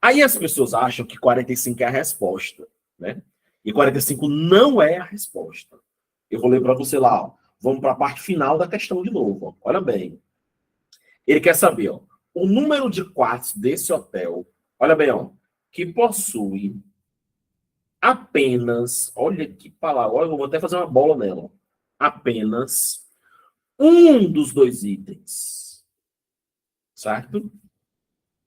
Aí as pessoas acham que 45 é a resposta, né? E 45 não é a resposta. Eu vou ler para você lá, ó. Vamos para a parte final da questão de novo. Ó. Olha bem. Ele quer saber, ó, o número de quartos desse hotel, olha bem, ó, que possui apenas, olha que palavra, olha, eu vou até fazer uma bola nela, ó, apenas um dos dois itens, certo? O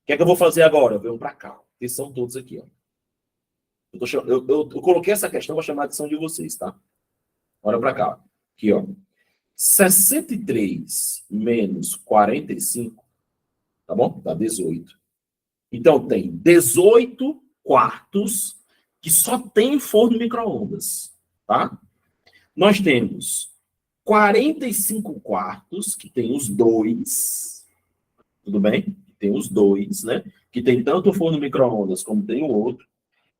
que é que eu vou fazer agora? Eu venho para cá, que são todos aqui, ó. Eu coloquei essa questão para chamar a atenção de vocês, tá? Olha para cá, aqui, ó. 63 menos 45, tá bom? Dá 18. Então, tem 18 quartos que só tem forno micro-ondas, tá? Nós temos 45 quartos que tem os dois, tudo bem? Tem os dois, né? Que tem tanto o forno micro-ondas como tem o outro.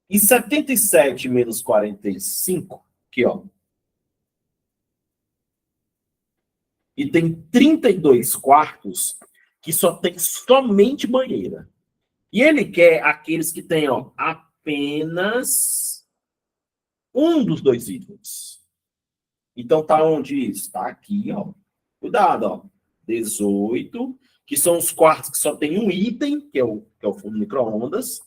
E 77 menos 45, aqui, ó. E tem 32 quartos que só tem somente banheira. E ele quer aqueles que têm, ó, apenas um dos dois itens. Então tá onde isso? Tá aqui, ó. Cuidado, ó. 18, que são os quartos que só tem um item, que é o forno micro-ondas,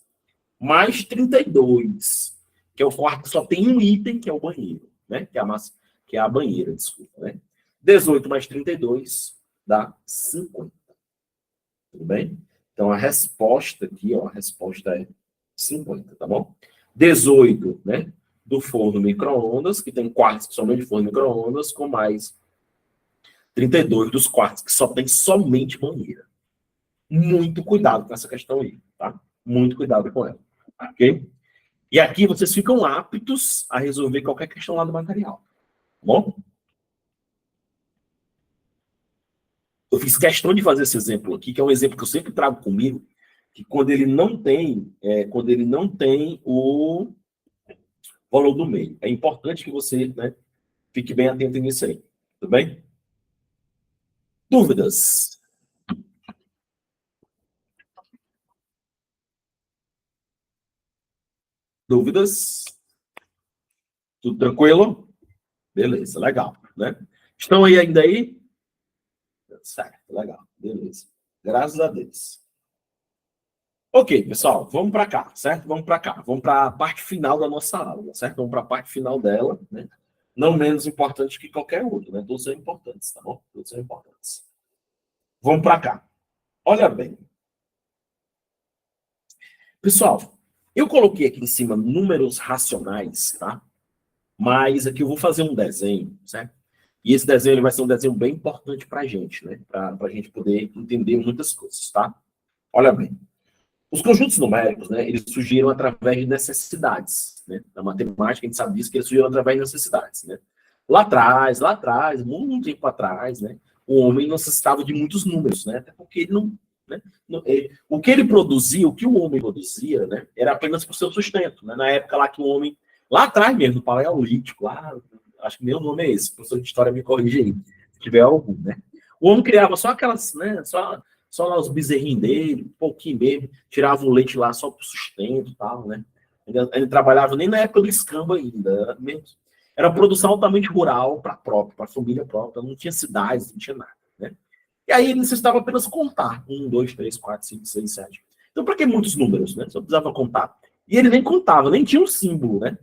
mais 32, que é o quarto que só tem um item, que é o banheiro, né? Que é a banheira, desculpa, né? 18 mais 32 dá 50. Tudo bem? Então, a resposta aqui, ó, a resposta é 50, tá bom? 18, né, do forno micro-ondas, que tem quartos que somente forno micro-ondas, com mais 32 dos quartos que só tem somente banheira. Muito cuidado com essa questão aí, tá? Muito cuidado com ela, ok? E aqui vocês ficam aptos a resolver qualquer questão lá do material, tá bom? Eu fiz questão de fazer esse exemplo aqui, que é um exemplo que eu sempre trago comigo, que quando ele não tem o valor do meio. É importante que você, né, fique bem atento nisso aí. Tudo bem? Dúvidas? Dúvidas? Tudo tranquilo? Beleza, legal, né? Estão aí ainda aí? Certo, legal, beleza. Graças a Deus. Ok, pessoal, vamos para cá, certo? Vamos para cá. Vamos para a parte final da nossa aula, certo? Vamos para a parte final dela, né? Não menos importante que qualquer outro, né? Todos são importantes, tá bom? Todos são importantes. Vamos para cá. Olha bem. Pessoal, eu coloquei aqui em cima números racionais, tá? Mas aqui eu vou fazer um desenho, certo? E esse desenho ele vai ser um desenho bem importante para a gente, né? Para a gente poder entender muitas coisas, tá? Olha bem. Os conjuntos numéricos, né, eles surgiram através de necessidades, né? Na matemática, a gente sabe disso, que eles surgiram através de necessidades, né? Lá atrás, muito tempo atrás, né, o homem necessitava de muitos números, né? Até porque ele não, né, o que ele produzia, o que o homem produzia, né, era apenas para o seu sustento, né? Na época lá que o homem, lá atrás mesmo, no Paleolítico, lá, acho que meu nome é esse, o professor de história me corrige aí, se tiver algum, né? O homem criava só aquelas, né, só lá os bezerrinhos dele, um pouquinho mesmo, tirava o leite lá só para o sustento e tal, né? Ele trabalhava nem na época do escambo ainda, era produção altamente rural para a família própria, não tinha cidades, não tinha nada, né? E aí ele necessitava apenas contar, 1, 2, 3, 4, 5, 6, 7. Então, para que muitos números, né? Só precisava contar. E ele nem contava, nem tinha um símbolo, né?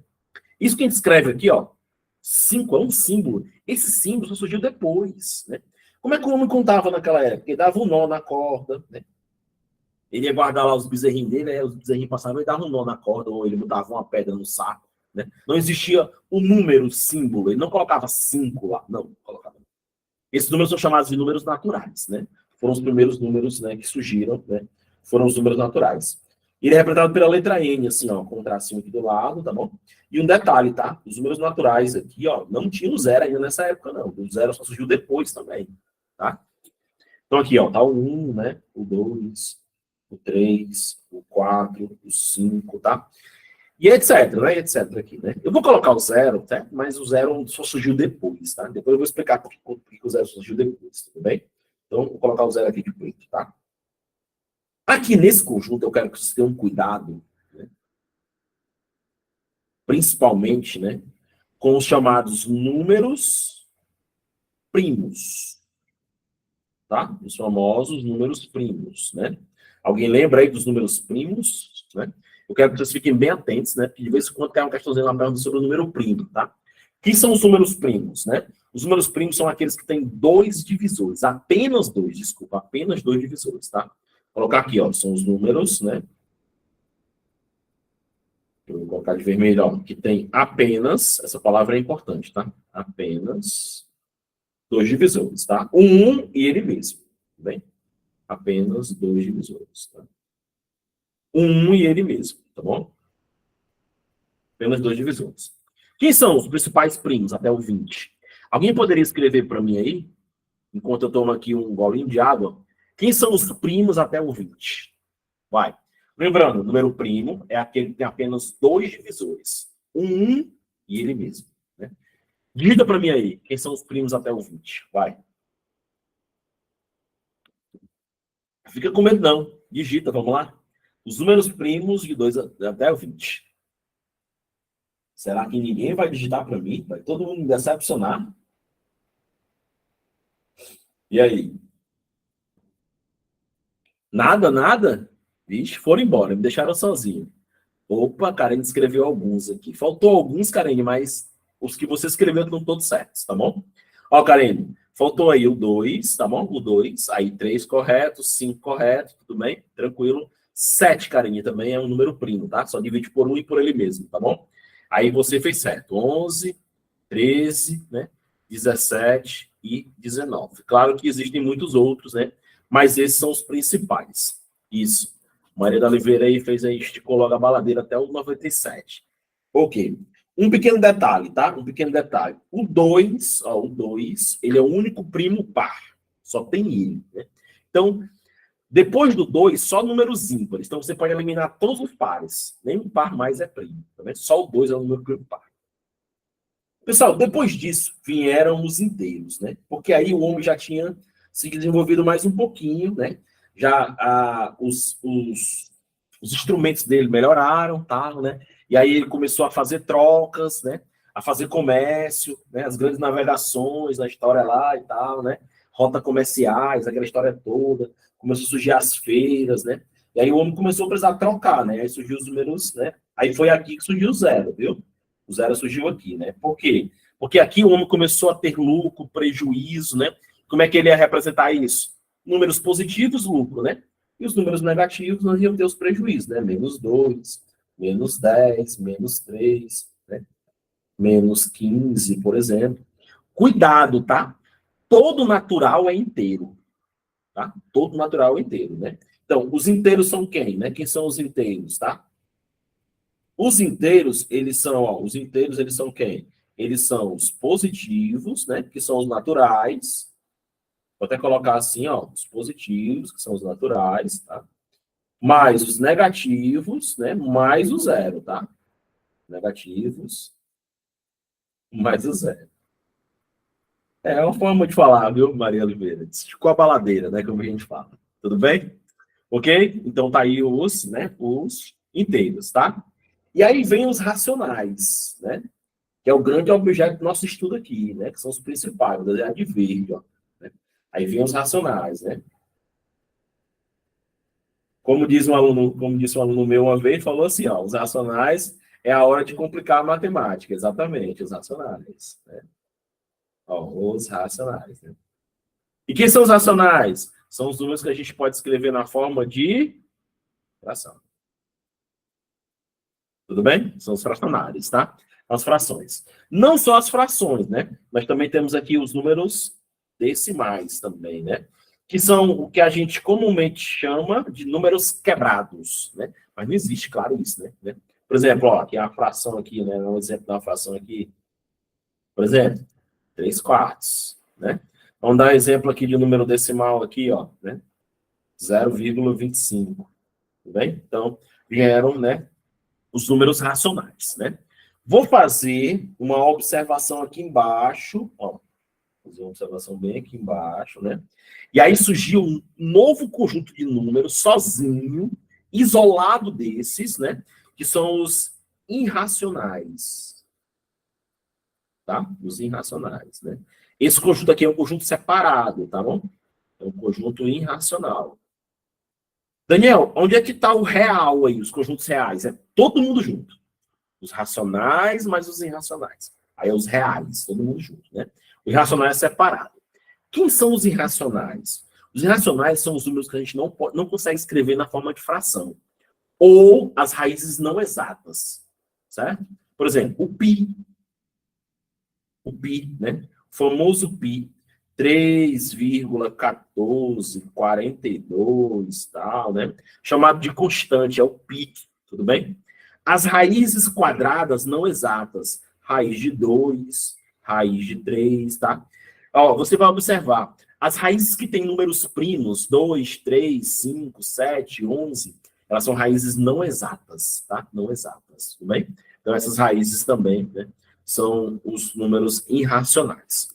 Isso que a gente escreve aqui, ó, 5 é um símbolo. Esse símbolo só surgiu depois, né? Como é que o homem contava naquela época? Ele dava um nó na corda, né? Ele ia guardar lá os bezerrinhos dele, aí os bezerrinhos passavam e dava um nó na corda, ou ele botava uma pedra no saco, né? Não existia o número, o símbolo, ele não colocava 5 lá, não, colocava. Esses números são chamados de números naturais, né? Foram os primeiros números, né, que surgiram, né? Foram os números naturais. Ele é representado pela letra N, assim, ó, com um tracinho aqui do lado, tá bom? E um detalhe, tá? Os números naturais aqui, ó, não tinha o zero ainda nessa época, não. O zero só surgiu depois também, tá? Então aqui, ó, tá o 1, né? O 2, o 3, o 4, o 5, tá? E etc, né? Etc aqui, né? Eu vou colocar o zero, certo? Mas o zero só surgiu depois, tá? Depois eu vou explicar por que o zero surgiu depois, tudo bem? Então, vou colocar o zero aqui de preto, tá? Aqui nesse conjunto, eu quero que vocês tenham cuidado, né? Principalmente, né? Com os chamados números primos, tá? Os famosos números primos, né? Alguém lembra aí dos números primos, né? Eu quero que vocês fiquem bem atentos, né? Porque de vez em quando tem uma questãozinha lá perguntando sobre o número primo, tá? Quem são os números primos, né? Os números primos são aqueles que têm dois divisores, apenas dois, desculpa, apenas dois divisores, tá? Vou colocar aqui, ó, são os números, né? Eu vou colocar de vermelho, ó, que tem apenas, essa palavra é importante, tá? Apenas dois divisores, tá? Um e ele mesmo, tudo bem? Apenas dois divisores, tá? Um e ele mesmo, tá bom? Apenas dois divisores. Quem são os principais primos até o 20? Alguém poderia escrever para mim aí, enquanto eu tomo aqui um golinho de água? Quem são os primos até o 20? Vai. Lembrando, o número primo é aquele que tem apenas dois divisores. Um e ele mesmo, né? Digita para mim aí, quem são os primos até o 20? Vai. Fica com medo não. Digita, vamos lá. Os números primos de 2 até o 20. Será que ninguém vai digitar para mim? Vai todo mundo me decepcionar? E aí? Nada, nada? Vixe, foram embora, me deixaram sozinho. Opa, Karen escreveu alguns aqui. Faltou alguns, Karen, mas os que você escreveu estão todos certos, tá bom? Ó, Karen, faltou aí o 2, tá bom? O 2, aí 3 corretos, 5 corretos, tudo bem? Tranquilo. 7, Karen, também é um número primo, tá? Só divide por um e por ele mesmo, tá bom? Aí você fez certo. 11, 13, né? 17 e 19. Claro que existem muitos outros, né? Mas esses são os principais. Isso. Maria da Oliveira aí fez aí, esticou logo a baladeira até o 97. Ok. Um pequeno detalhe, tá? Um pequeno detalhe. O 2, ó, o 2, ele é o único primo par. Só tem ele, né? Então, depois do 2, só números ímpares. Então, você pode eliminar todos os pares. Nenhum par mais é primo. Tá vendo? Só o 2 é o número primo par. Pessoal, depois disso, vieram os inteiros, né? Porque aí o homem já tinha se desenvolvido mais um pouquinho, né? Já os instrumentos dele melhoraram, tal, né? E aí ele começou a fazer trocas, né? A fazer comércio, né? As grandes navegações na história lá e tal, né? Rotas comerciais, aquela história toda. Começou a surgir as feiras, né? E aí o homem começou a precisar trocar, né? Aí surgiu os números, né? Aí foi aqui que surgiu o zero, viu? O zero surgiu aqui, né? Por quê? Porque aqui o homem começou a ter lucro, prejuízo, né? Como é que ele ia representar isso? Números positivos, lucro, né? E os números negativos, nós íamos ter os prejuízos, né? Menos 2, menos 10, menos 3, né? Menos 15, por exemplo. Cuidado, tá? Todo natural é inteiro, tá? Todo natural é inteiro, né? Então, os inteiros são quem, né? Quem são os inteiros, tá? Os inteiros, eles são, ó, os inteiros, eles são quem? Eles são os positivos, né? Que são os naturais. Vou até colocar assim, ó, os positivos, que são os naturais, tá? Mais os negativos, né? Mais o zero, tá? Negativos, mais o zero. É uma forma de falar, viu, Maria Oliveira? Esticou a baladeira, né? Como a gente fala. Tudo bem? Ok? Então tá aí os, né? Os inteiros, tá? E aí vem os racionais, né? Que é o grande objeto do nosso estudo aqui, né? Que são os principais, vou desenhar de verde, ó. Né? Aí vem os racionais, né? Como disse um aluno meu uma vez, falou assim, ó, os racionais é a hora de complicar a matemática, exatamente, os racionais, né? Ó, os racionais, né? E quem são os racionais? São os números que a gente pode escrever na forma de fração. Tudo bem? São os fracionários, tá? As frações. Não só as frações, né? Mas também temos aqui os números decimais também, né? Que são o que a gente comumente chama de números quebrados, né? Mas não existe, claro, isso, né? Por exemplo, ó, aqui a fração aqui, né? Um exemplo da fração aqui. Por exemplo, 3 quartos, né? Vamos dar um exemplo aqui de número decimal aqui, ó, né? 0,25, tudo bem? Então, vieram, né, os números racionais, né? Vou fazer uma observação aqui embaixo, ó, fazer uma observação bem aqui embaixo, né? E aí surgiu um novo conjunto de números sozinho, isolado desses, né? Que são os irracionais, tá? Os irracionais, né? Esse conjunto aqui é um conjunto separado, tá bom? É um conjunto irracional. Daniel, onde é que está o real aí, os conjuntos reais? É todo mundo junto. Os racionais mais os irracionais. Aí é os reais, todo mundo junto, né? O irracional é separado. Quem são os irracionais? Os irracionais são os números que a gente não consegue escrever na forma de fração. Ou as raízes não exatas, certo? Por exemplo, o pi, né? O famoso pi, 3,1442, tal, né? Chamado de constante, é o pi, tudo bem? As raízes quadradas não exatas, raiz de 2, raiz de 3, tá? Ó, você vai observar, as raízes que têm números primos, 2, 3, 5, 7, 11, elas são raízes não exatas, tá? Não exatas, tudo bem? Então, essas raízes também, né, são os números irracionais.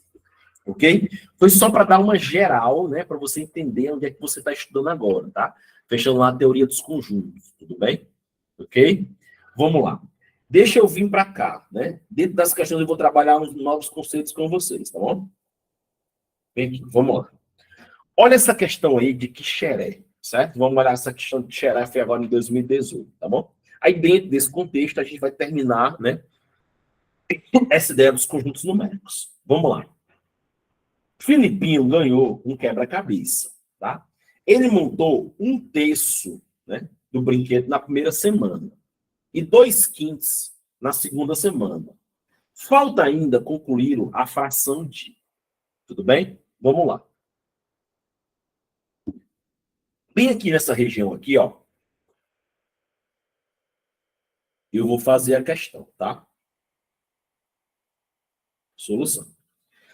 Ok? Foi só para dar uma geral, né, para você entender onde é que você está estudando agora, tá? Fechando lá a teoria dos conjuntos, tudo bem? Ok? Vamos lá. Deixa eu vir para cá, né? Dentro das questões eu vou trabalhar uns novos conceitos com vocês, tá bom? Vem aqui, vamos lá. Olha essa questão aí de Quixeré, certo? Vamos olhar essa questão de Quixeré, foi agora em 2018, tá bom? Aí dentro desse contexto a gente vai terminar, né, essa ideia dos conjuntos numéricos. Vamos lá. Filipinho ganhou um quebra-cabeça, tá? Ele montou um terço, né, do brinquedo na primeira semana e 2/5 na segunda semana. Falta ainda concluir a fração de. Tudo bem? Vamos lá. Bem aqui nessa região aqui, ó, eu vou fazer a questão, tá? Solução.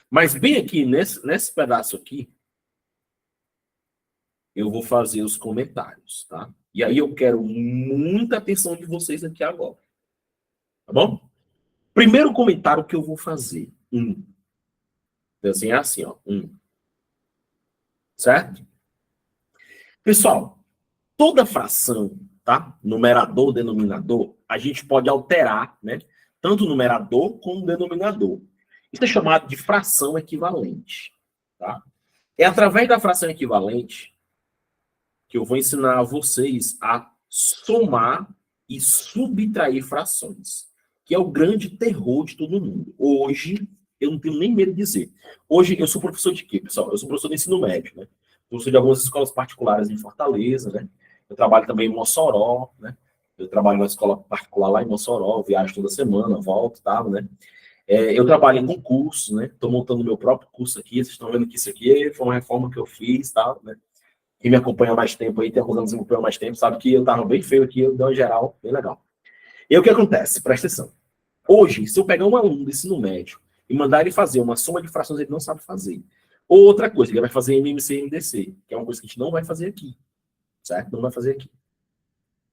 Mas bem aqui nesse pedaço aqui, eu vou fazer os comentários, tá? E aí eu quero muita atenção de vocês aqui agora. Tá bom? Primeiro comentário que eu vou fazer. Desenhar assim, ó. Certo? Pessoal, toda fração, tá? Numerador, denominador, a gente pode alterar, né? Tanto o numerador como o denominador. Isso é chamado de fração equivalente, tá? É através da fração equivalente que eu vou ensinar a vocês a somar e subtrair frações, que é o grande terror de todo mundo. Hoje, eu não tenho nem medo de dizer. Hoje, eu sou professor de quê, pessoal? Eu sou professor de ensino médio, né? Professor de algumas escolas particulares em Fortaleza, né? Eu trabalho também em Mossoró, né? Eu trabalho numa escola particular lá em Mossoró, viajo toda semana, volto, tá, né? Eu trabalho em concursos, né? Estou montando meu próprio curso aqui. Vocês estão vendo que isso aqui foi uma reforma que eu fiz, tá, né? Quem me acompanha há mais tempo aí, tem alguns anos que me acompanha há mais tempo, sabe que eu estava bem feio aqui, eu dei uma geral, bem legal. E aí o que acontece? Presta atenção. Hoje, se eu pegar um aluno do ensino médio e mandar ele fazer uma soma de frações, ele não sabe fazer. Ou outra coisa, ele vai fazer MMC e MDC, que é uma coisa que a gente não vai fazer aqui. Certo? Não vai fazer aqui.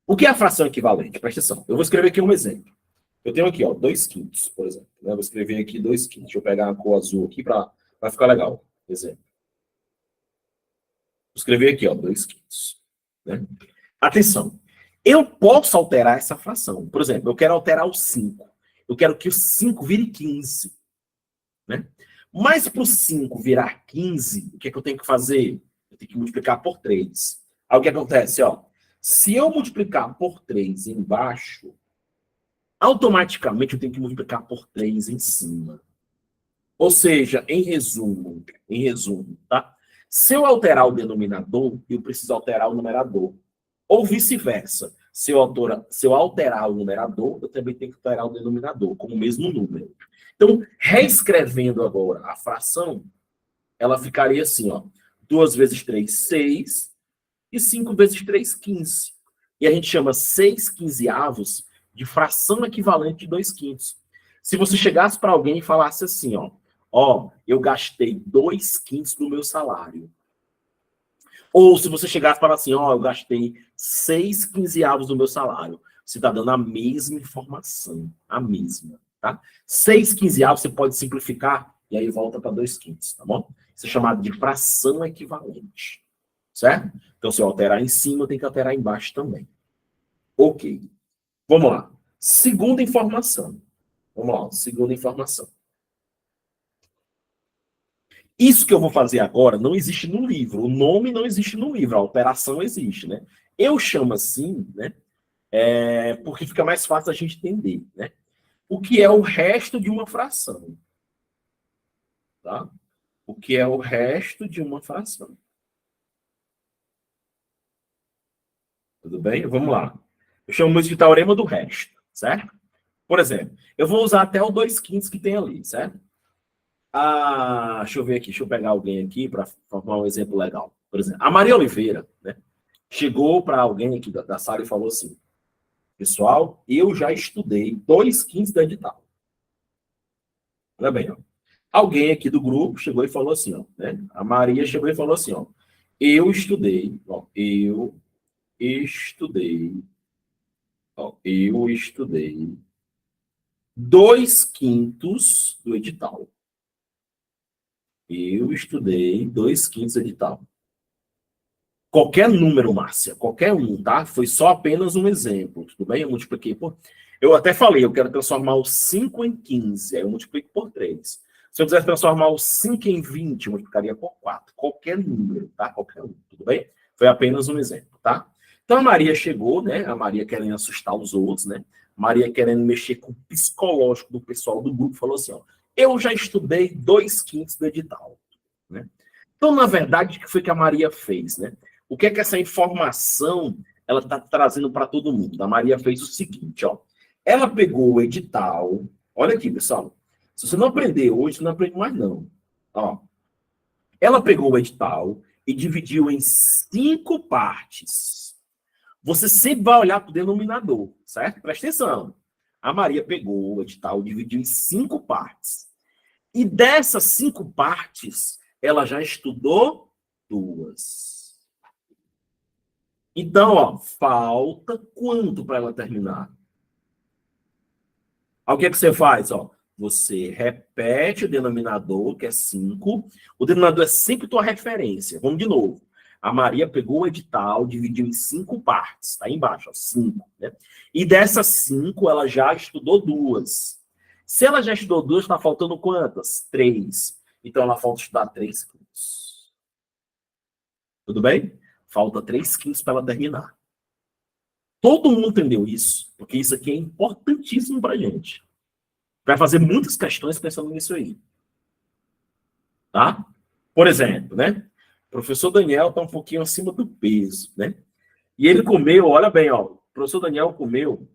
O que é a fração equivalente? Presta atenção. Eu vou escrever aqui um exemplo. Eu tenho aqui, ó, 2/5, por exemplo. Eu vou escrever aqui 2/5. Deixa eu pegar a cor azul aqui para ficar legal. Exemplo. Vou escrever aqui, ó, 2/5. Né? Atenção. Eu posso alterar essa fração. Por exemplo, eu quero alterar o 5. Eu quero que o 5 vire 15. Né? Mas para o 5 virar 15, o que é que eu tenho que fazer? Eu tenho que multiplicar por 3. Aí o que acontece? Ó, se eu multiplicar por 3 embaixo, automaticamente eu tenho que multiplicar por 3 em cima. Ou seja, em resumo, tá? Se eu alterar o denominador, eu preciso alterar o numerador. Ou vice-versa. Se eu alterar o numerador, eu também tenho que alterar o denominador, com o mesmo número. Então, reescrevendo agora a fração, ela ficaria assim, ó. 2 vezes 3, 6. E 5 vezes 3, 15. E a gente chama 6 quinzeavos de fração equivalente de 2 quintos. Se você chegasse para alguém e falasse assim, ó, eu gastei 2 quintos do meu salário. Ou se você chegasse e falasse assim, ó, eu gastei 6 quinzeavos do meu salário. Você está dando a mesma informação, a mesma, tá? 6 quinzeavos você pode simplificar e aí volta para 2 quintos, tá bom? Isso é chamado de fração equivalente, certo? Então, se eu alterar em cima, tem que alterar embaixo também. Ok. Vamos lá. Segunda informação. Vamos lá, segunda informação. Isso que eu vou fazer agora não existe no livro. O nome não existe no livro. A operação existe, né? Eu chamo assim, né? Porque fica mais fácil a gente entender, né? O que é o resto de uma fração, tá? O que é o resto de uma fração. Tudo bem? Vamos lá. Eu chamo isso de teorema do resto, certo? Por exemplo, eu vou usar até o 2 quintos que tem ali, certo? Deixa eu ver aqui, deixa eu pegar alguém aqui para formar um exemplo legal. Por exemplo, a Maria Oliveira, né, chegou para alguém aqui da sala e falou assim: pessoal, eu já estudei 2 quintos da edital. Olha bem, ó. Alguém aqui do grupo chegou e falou assim, ó, né? A Maria chegou e falou assim, ó, eu estudei, eu estudei 2 quintos do edital. Eu estudei 2 quintos do edital. Qualquer número, Márcia, qualquer um, tá? Foi só apenas um exemplo, tudo bem? Eu multipliquei por... Eu até falei, eu quero transformar o 5 em 15, aí eu multiplico por 3. Se eu quiser transformar o 5 em 20, eu multiplicaria por 4. Qualquer número, tá? Qualquer um, tudo bem? Foi apenas um exemplo, tá? Então a Maria chegou, né? A Maria querendo assustar os outros, né? Maria querendo mexer com o psicológico do pessoal do grupo, falou assim, ó, eu já estudei 2 quintos do edital, né? Então, na verdade, o que foi que a Maria fez, né? O que é que essa informação ela está trazendo para todo mundo? A Maria fez o seguinte, ó. Ela pegou o edital. Olha aqui, pessoal. Se você não aprender hoje, você não aprende mais, não. Ó. Ela pegou o edital e dividiu em 5 partes. Você sempre vai olhar para o denominador, certo? Presta atenção. A Maria pegou o edital e dividiu em 5 partes. E dessas 5 partes, ela já estudou 2. Então, ó, falta quanto para ela terminar? Aí o que é que você faz? Ó, você repete o denominador, que é 5. O denominador é sempre tua referência. Vamos de novo. A Maria pegou o edital, dividiu em 5 partes. Está aí embaixo, ó, 5. Né? E dessas 5, ela já estudou 2. Se ela já estudou 2, está faltando quantas? 3. Então, ela falta estudar 3 quintos. Tudo bem? Falta 3 quintos para ela terminar. Todo mundo entendeu isso, porque isso aqui é importantíssimo para a gente. Vai fazer muitas questões pensando nisso aí. Tá? Por exemplo, né? O professor Daniel está um pouquinho acima do peso, né? E ele comeu, olha bem, ó. O professor Daniel comeu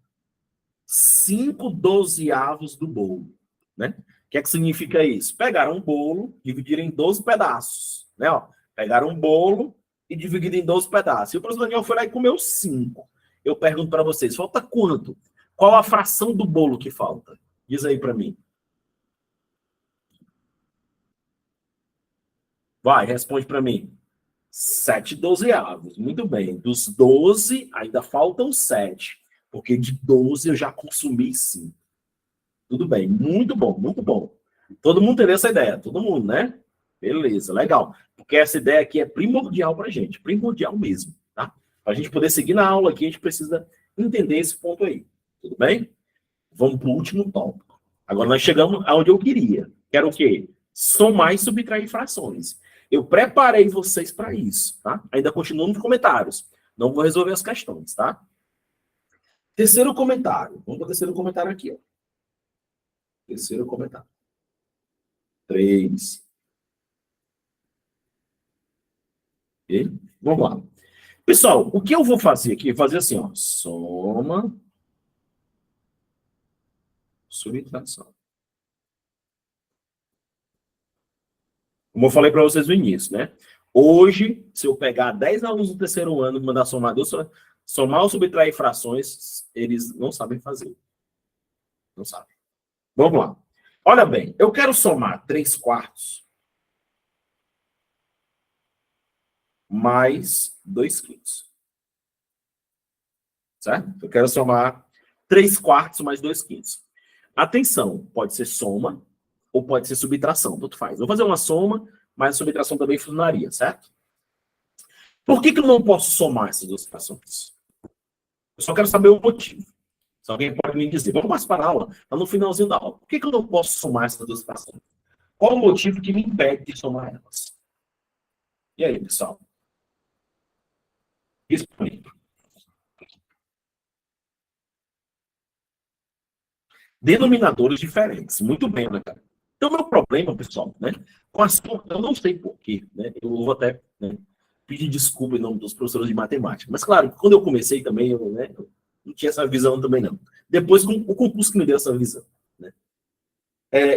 5 dozeavos do bolo, né? O que é que significa isso? Pegaram um bolo, dividiram em 12 pedaços, né? Ó, pegaram um bolo e dividiram em 12 pedaços. E o professor Daniel foi lá e comeu 5. Eu pergunto para vocês, falta quanto? Qual a fração do bolo que falta? Diz aí para mim. Vai, responde para mim. 7 dozeavos. Muito bem. Dos 12, ainda faltam 7. Porque de 12 eu já consumi 5. Tudo bem. Muito bom, muito bom. Todo mundo entendeu essa ideia? Todo mundo, né? Beleza, legal. Porque essa ideia aqui é primordial para a gente. Primordial mesmo, tá? Para a gente poder seguir na aula aqui, a gente precisa entender esse ponto aí. Tudo bem? Vamos para o último tópico. Agora nós chegamos aonde eu queria. Que era o quê? Somar e subtrair frações. Eu preparei vocês para isso, tá? Ainda continuo nos comentários. Não vou resolver as questões, tá? Terceiro comentário. Vamos para o terceiro comentário aqui, ó. Terceiro comentário. 3. Ok? Vamos lá. Pessoal, o que eu vou fazer aqui? Fazer assim, ó. Soma, subtração. Como eu falei para vocês no início, né? Hoje, se eu pegar 10 alunos do terceiro ano e mandar somar ou subtrair frações, eles não sabem fazer. Não sabem. Vamos lá. Olha bem, eu quero somar 3 quartos mais 2 quintos. Certo? Eu quero somar 3 quartos mais 2 quintos. Atenção, pode ser soma ou pode ser subtração, tanto faz. Vou fazer uma soma, mas a subtração também funcionaria, certo? Por que eu não posso somar essas duas frações? Eu só quero saber o motivo. Se alguém pode me dizer, vamos passar para a aula, está no finalzinho da aula. Por que eu não posso somar essas duas frações? Qual o motivo que me impede de somar elas? E aí, pessoal? Responde. Denominadores diferentes. Muito bem, né, cara? Então, meu problema, pessoal, né? Com a soma, eu não sei porquê, né? Eu vou até, né, pedir desculpa em nome dos professores de matemática. Mas, claro, quando eu comecei também, eu não tinha essa visão também, não. Depois, o concurso que me deu essa visão. Né?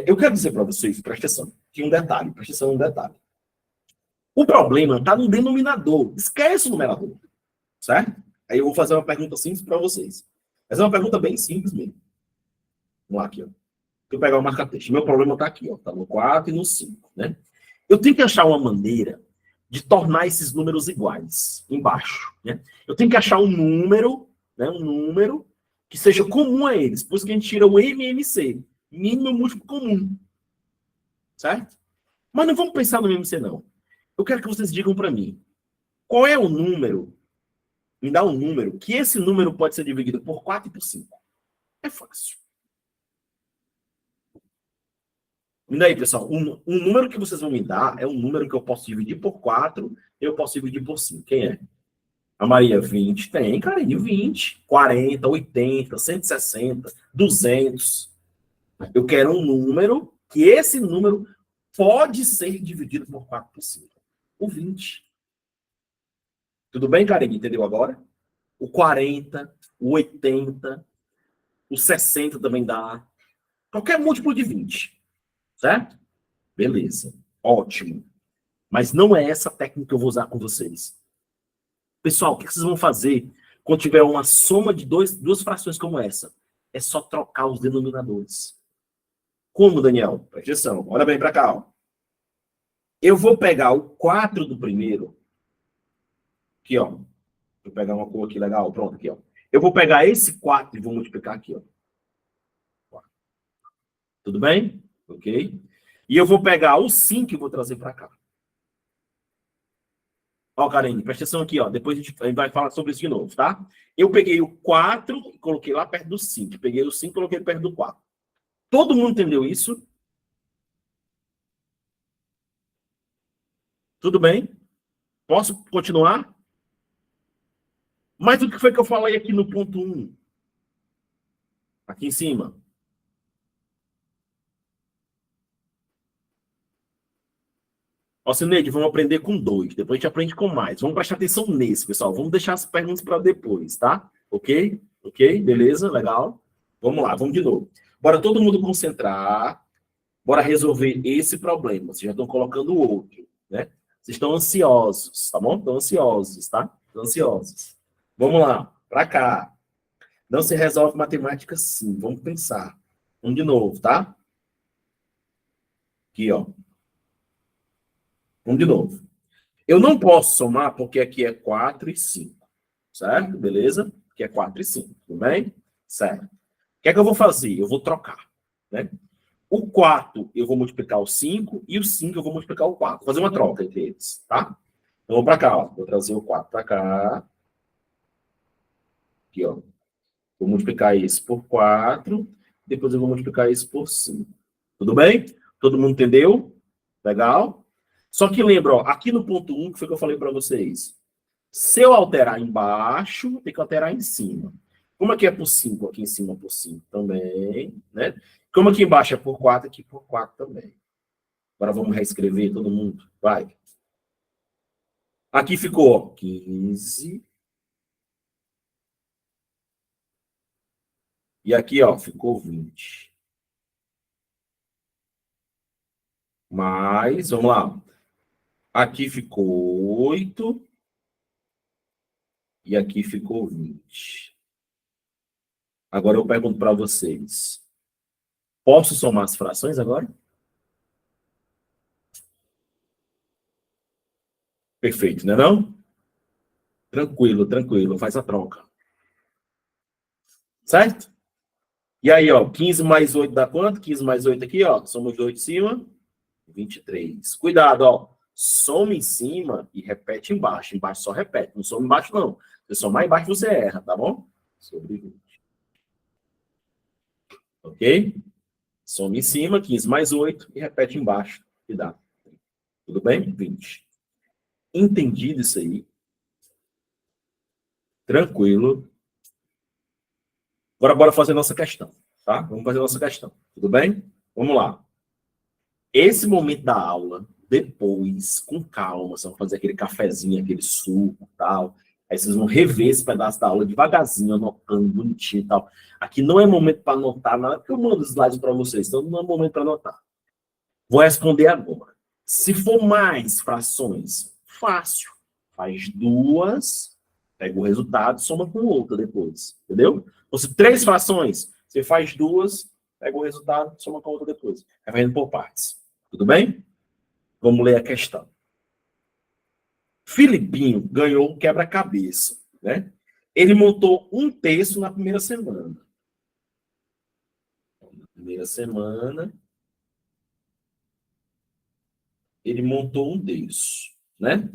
Eu quero dizer para vocês, presta atenção, que um detalhe, presta atenção um detalhe. O problema está no denominador. Esquece o numerador. Certo? Aí eu vou fazer uma pergunta simples para vocês. Essa é uma pergunta bem simples mesmo. Vamos lá aqui, ó. Deixa eu pegar o marca-texto. Meu problema está aqui, ó. Está no 4 e no 5, né? Eu tenho que achar uma maneira de tornar esses números iguais, embaixo, né? Eu tenho que achar um número, né? Um número que seja comum a eles. Por isso que a gente tira o MMC, mínimo múltiplo comum. Certo? Mas não vamos pensar no MMC, não. Eu quero que vocês digam para mim, qual é o número, me dá um número, que esse número pode ser dividido por 4 e por 5. É fácil. E daí, pessoal, um número que vocês vão me dar é um número que eu posso dividir por 4, eu posso dividir por 5. Quem é? A Maria, 20. Tem, carinho, 20, 40, 80, 160, 200. Eu quero um número que esse número pode ser dividido por 4 por 5. O 20. Tudo bem, Karine? Entendeu agora? O 40, o 80, o 60 também dá. Qualquer múltiplo de 20. Certo? Beleza. Ótimo. Mas não é essa técnica que eu vou usar com vocês. Pessoal, o que vocês vão fazer quando tiver uma soma de duas frações como essa? É só trocar os denominadores. Como, Daniel? Presta atenção. Olha bem para cá. Ó. Eu vou pegar o 4 do primeiro. Aqui, ó. Vou pegar uma cor aqui legal. Pronto, aqui, ó. Eu vou pegar esse 4 e vou multiplicar aqui, ó. Tudo bem? Ok? E eu vou pegar o 5 e vou trazer para cá. Ó, Karine, presta atenção aqui, ó. Depois a gente vai falar sobre isso de novo, tá? Eu peguei o 4 e coloquei lá perto do 5. Peguei o 5 e coloquei perto do 4. Todo mundo entendeu isso? Tudo bem? Posso continuar? Mas o que foi que eu falei aqui no ponto 1? Aqui em cima. Ó, Cineide, vamos aprender com 2. Depois a gente aprende com mais. Vamos prestar atenção nesse, pessoal. Vamos deixar as perguntas para depois, tá? Ok? Ok? Beleza? Legal? Vamos lá, vamos de novo. Bora todo mundo concentrar. Bora resolver esse problema. Vocês já estão colocando o outro, né? Vocês estão ansiosos, tá bom? Estão ansiosos, tá? Estão ansiosos. Vamos lá, para cá. Não se resolve matemática assim. Vamos pensar. Vamos de novo, tá? Aqui, ó. Vamos de novo. Eu não posso somar porque aqui é 4 e 5. Certo? Beleza? Aqui é 4 e 5. Tudo bem? Certo. O que é que eu vou fazer? Eu vou trocar, né? O 4 eu vou multiplicar o 5 e o 5 eu vou multiplicar o 4. Vou fazer uma troca entre eles, tá? Então, vou para cá, ó. Vou trazer o 4 para cá. Aqui, ó. Vou multiplicar isso por 4. Depois eu vou multiplicar isso por 5. Tudo bem? Todo mundo entendeu? Legal? Só que lembra, ó, aqui no ponto 1, que foi que eu falei para vocês. Se eu alterar embaixo, tem que alterar em cima. Como aqui é por 5, aqui em cima é por 5 também, né? Como aqui embaixo é por 4, aqui por 4 também. Agora vamos reescrever todo mundo. Vai. Aqui ficou 15. E aqui, ó, ficou 20. Mais, vamos lá. Aqui ficou 8. E aqui ficou 20. Agora eu pergunto para vocês. Posso somar as frações agora? Perfeito, não é não? Tranquilo, tranquilo. Faz a troca. Certo? E aí, ó, 15 mais 8 dá quanto? 15 mais 8 aqui, ó. Somos 8 em cima. 23. Cuidado, ó. Soma em cima e repete embaixo. Embaixo só repete. Não soma embaixo, não. Se somar embaixo, você erra, tá bom? Sobre 20. Ok? Soma em cima, 15 mais 8 e repete embaixo. Que dá. Tudo bem? 20. Entendido isso aí? Tranquilo. Agora, bora fazer nossa questão, tá? Vamos fazer nossa questão. Tudo bem? Vamos lá. Esse momento da aula, depois, com calma, vocês vão fazer aquele cafezinho, aquele suco e tal. Aí vocês vão rever esse pedaço da aula devagarzinho, anotando, bonitinho e tal. Aqui não é momento para anotar nada, porque eu mando os slides para vocês, então não é momento para anotar. Vou responder agora. Se for mais frações, fácil. Faz duas, pega o resultado, soma com outra depois. Entendeu? Ou se 3 frações, você faz duas, pega o resultado, soma com outra depois. Vai indo por partes. Tudo bem? Vamos ler a questão. Filipinho ganhou um quebra-cabeça, né? Ele montou um terço na primeira semana. Na primeira semana, ele montou um terço, né?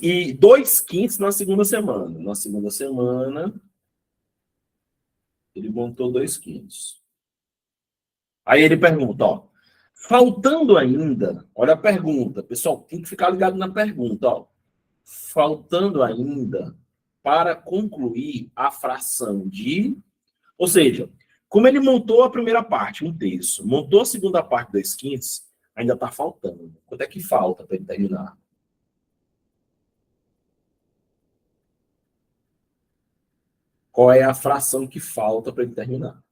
E 2/5 na segunda semana. Na segunda semana, ele montou 2/5. Aí ele pergunta, ó, faltando ainda, olha a pergunta, pessoal, tem que ficar ligado na pergunta, ó. Faltando ainda para concluir a fração de, ou seja, como ele montou a primeira parte, um terço, montou a segunda parte, 2/5, ainda está faltando. Quanto é que falta para ele terminar? Qual é a fração que falta para ele terminar?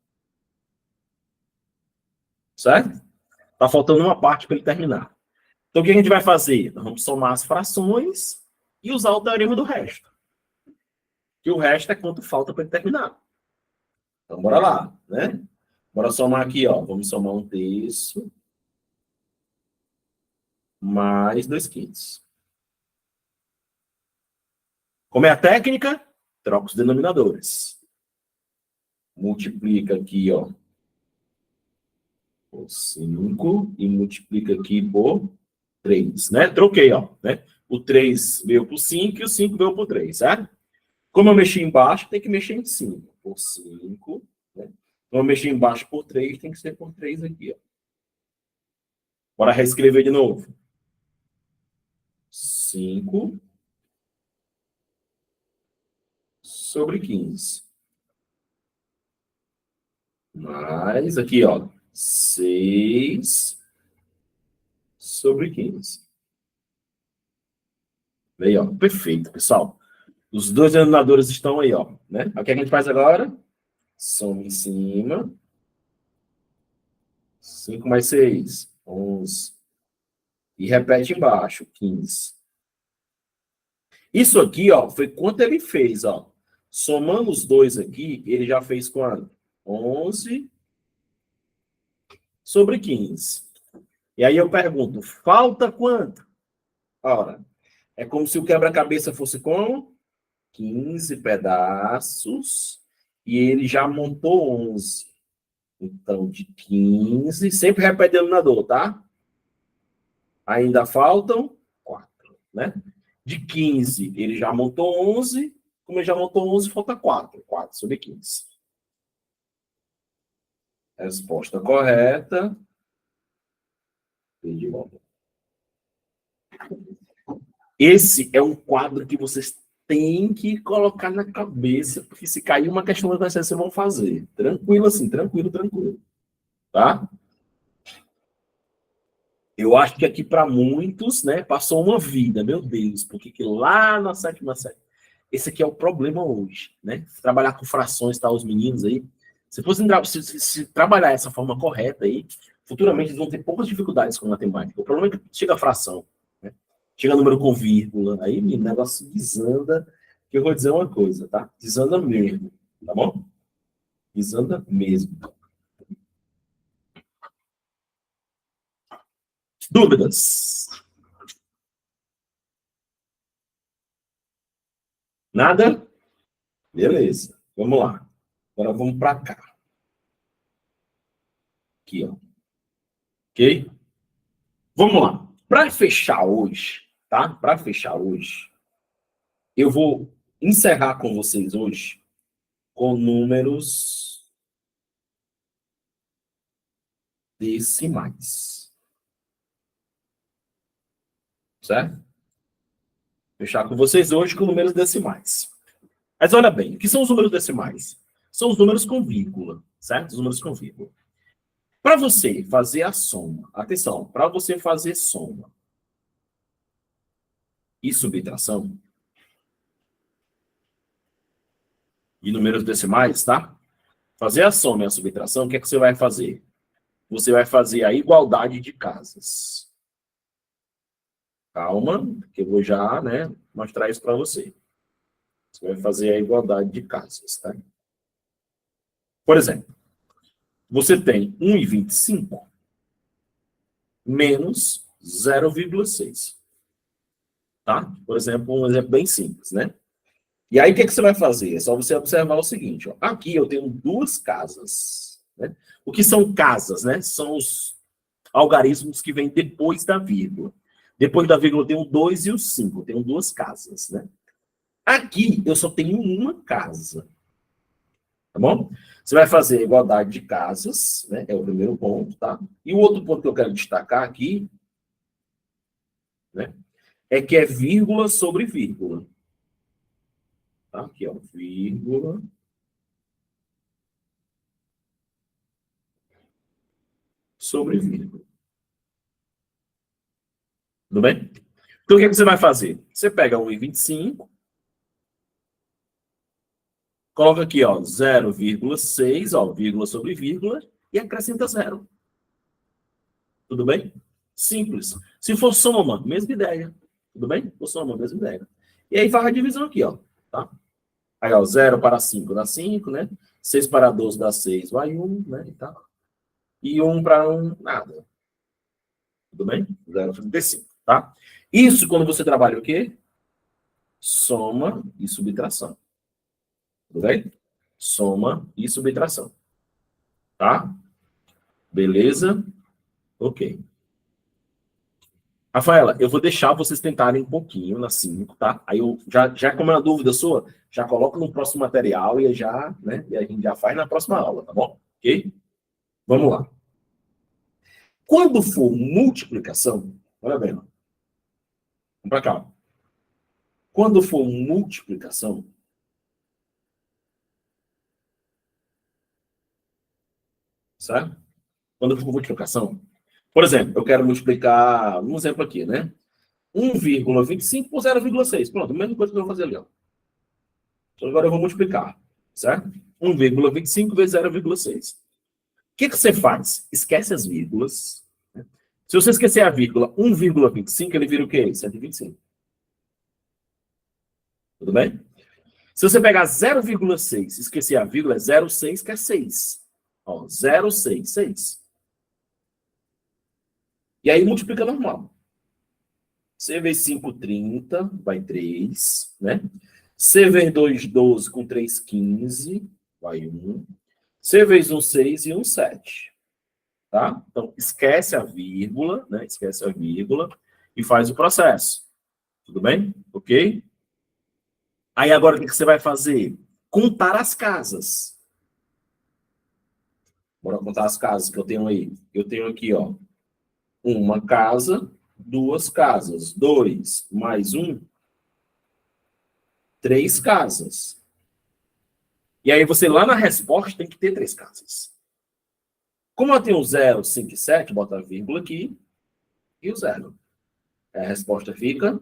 Certo? Está faltando uma parte para ele terminar. Então, o que a gente vai fazer? Nós vamos somar as frações e usar o teorema do resto. Que o resto é quanto falta para ele terminar. Então, bora lá, né? Bora somar aqui, ó. Vamos somar um terço mais 2/5. Como é a técnica? Troca os denominadores. Multiplica aqui, ó, por 5 e multiplica aqui por 3, né? Troquei, ó, né? O 3 veio por 5 e o 5 veio por 3, certo? Como eu mexi embaixo, tem que mexer em cima. Por 5, né? Como eu mexi embaixo por 3, tem que ser por 3 aqui, ó. Bora reescrever de novo. 5 sobre 15. Mais aqui, ó. 6 sobre 15. Aí, ó. Perfeito, pessoal. Os dois denominadores estão aí, ó. Né? O que a gente faz agora? Soma em cima. 5 mais 6, 11. E repete embaixo, 15. Isso aqui, ó, foi quanto ele fez, ó. Somando os dois aqui, ele já fez quanto? 11 sobre 15. E aí eu pergunto, falta quanto? Ora, é como se o quebra-cabeça fosse como? 15 pedaços. E ele já montou 11. Então, de 15, sempre repete na dor, tá? Ainda faltam 4, né? De 15, ele já montou 11. Como ele já montou 11, falta 4. 4 sobre 15. Resposta correta. Esse é um quadro que vocês têm que colocar na cabeça, porque se cair uma questão da TCC, vocês vão fazer. Tranquilo assim, tranquilo, tranquilo. Tá? Eu acho que aqui para muitos, né, passou uma vida, meu Deus, porque que lá na sétima série. Esse aqui é o problema hoje, né? Trabalhar com frações, tá, os meninos aí. Se fossem se trabalhar essa forma correta aí, futuramente eles vão ter poucas dificuldades com matemática. O problema é que chega a fração. Chega número com vírgula, aí o negócio desanda, que eu vou dizer uma coisa, tá? Desanda mesmo, tá bom? Desanda mesmo. Dúvidas? Nada? Beleza. Vamos lá. Agora vamos para cá. Aqui, ó. Ok? Vamos lá. Para fechar hoje, tá? Para fechar hoje, eu vou encerrar com vocês hoje com números decimais. Certo? Fechar com vocês hoje com números decimais. Mas olha bem, o que são os números decimais? São os números com vírgula, certo? Os números com vírgula. Para você fazer a soma, atenção, para você fazer soma e subtração de números decimais, tá? Fazer a soma e a subtração, o que é que você vai fazer? Você vai fazer a igualdade de casas. Calma, que eu vou já, né, mostrar isso para você. Você vai fazer a igualdade de casas, tá? Por exemplo, você tem 1,25 menos 0,6. Tá? Por exemplo, um exemplo bem simples, né? E aí, o que, é que você vai fazer? É só você observar o seguinte, ó. Aqui eu tenho duas casas, né? O que são casas, né? São os algarismos que vêm depois da vírgula. Depois da vírgula eu tenho 2 e o 5. Eu tenho duas casas, né? Aqui eu só tenho uma casa. Tá bom? Você vai fazer a igualdade de casas, né? É o primeiro ponto, tá? E o outro ponto que eu quero destacar aqui, né? É que é vírgula sobre vírgula. Tá? Aqui, ó, vírgula sobre vírgula. Tudo bem? Então, o que, é que você vai fazer? Você pega 1,25, coloca aqui, ó, 0,6, ó, vírgula sobre vírgula, e acrescenta 0. Tudo bem? Simples. Se for soma, mesma ideia. Tudo bem? Se for soma, mesma ideia. E aí faz a divisão aqui, ó. Tá? Aí, ó, 0 para 5 dá 5, né? 6 para 12 dá 6, vai 1, né? E, tá. E 1 para 1, nada. Tudo bem? 0,35, tá? Isso quando você trabalha o quê? Soma e subtração. Tudo bem? Soma e subtração. Tá? Beleza? Ok. Rafaela, eu vou deixar vocês tentarem um pouquinho na 5, tá? Aí eu já como é uma dúvida sua, já coloco no próximo material e já, né? E a gente já faz na próxima aula, tá bom? Ok? Vamos lá. Quando for multiplicação, olha bem, ó. Vamos para cá. Quando for multiplicação, certo? Quando for multiplicação, por exemplo, eu quero multiplicar, um exemplo aqui, né? 1,25 por 0,6. Pronto, a mesma coisa que eu vou fazer ali, ó. Então, agora eu vou multiplicar, certo? 1,25 vezes 0,6. O que, que você faz? Esquece as vírgulas. Né? Se você esquecer a vírgula 1,25, ele vira o quê? 125. Tudo bem? Se você pegar 0,6 e esquecer a vírgula, é 0,6, que é 6. Ó, 0,6, 6. E aí multiplica normal. C vezes 5, 30, vai 3, né? C vezes 2, 12, com 3, 15, vai 1. C vezes 1, 6 e 1, 7. Tá? Então, esquece a vírgula, né? Esquece a vírgula e faz o processo. Tudo bem? Ok? Aí agora o que você vai fazer? Contar as casas. Bora contar as casas que eu tenho aí. Eu tenho aqui, ó, uma casa, duas casas. 2 mais 1, 3 casas. E aí você lá na resposta tem que ter 3 casas. Como eu tenho 0, 5 e 7, bota a vírgula aqui e o 0. A resposta fica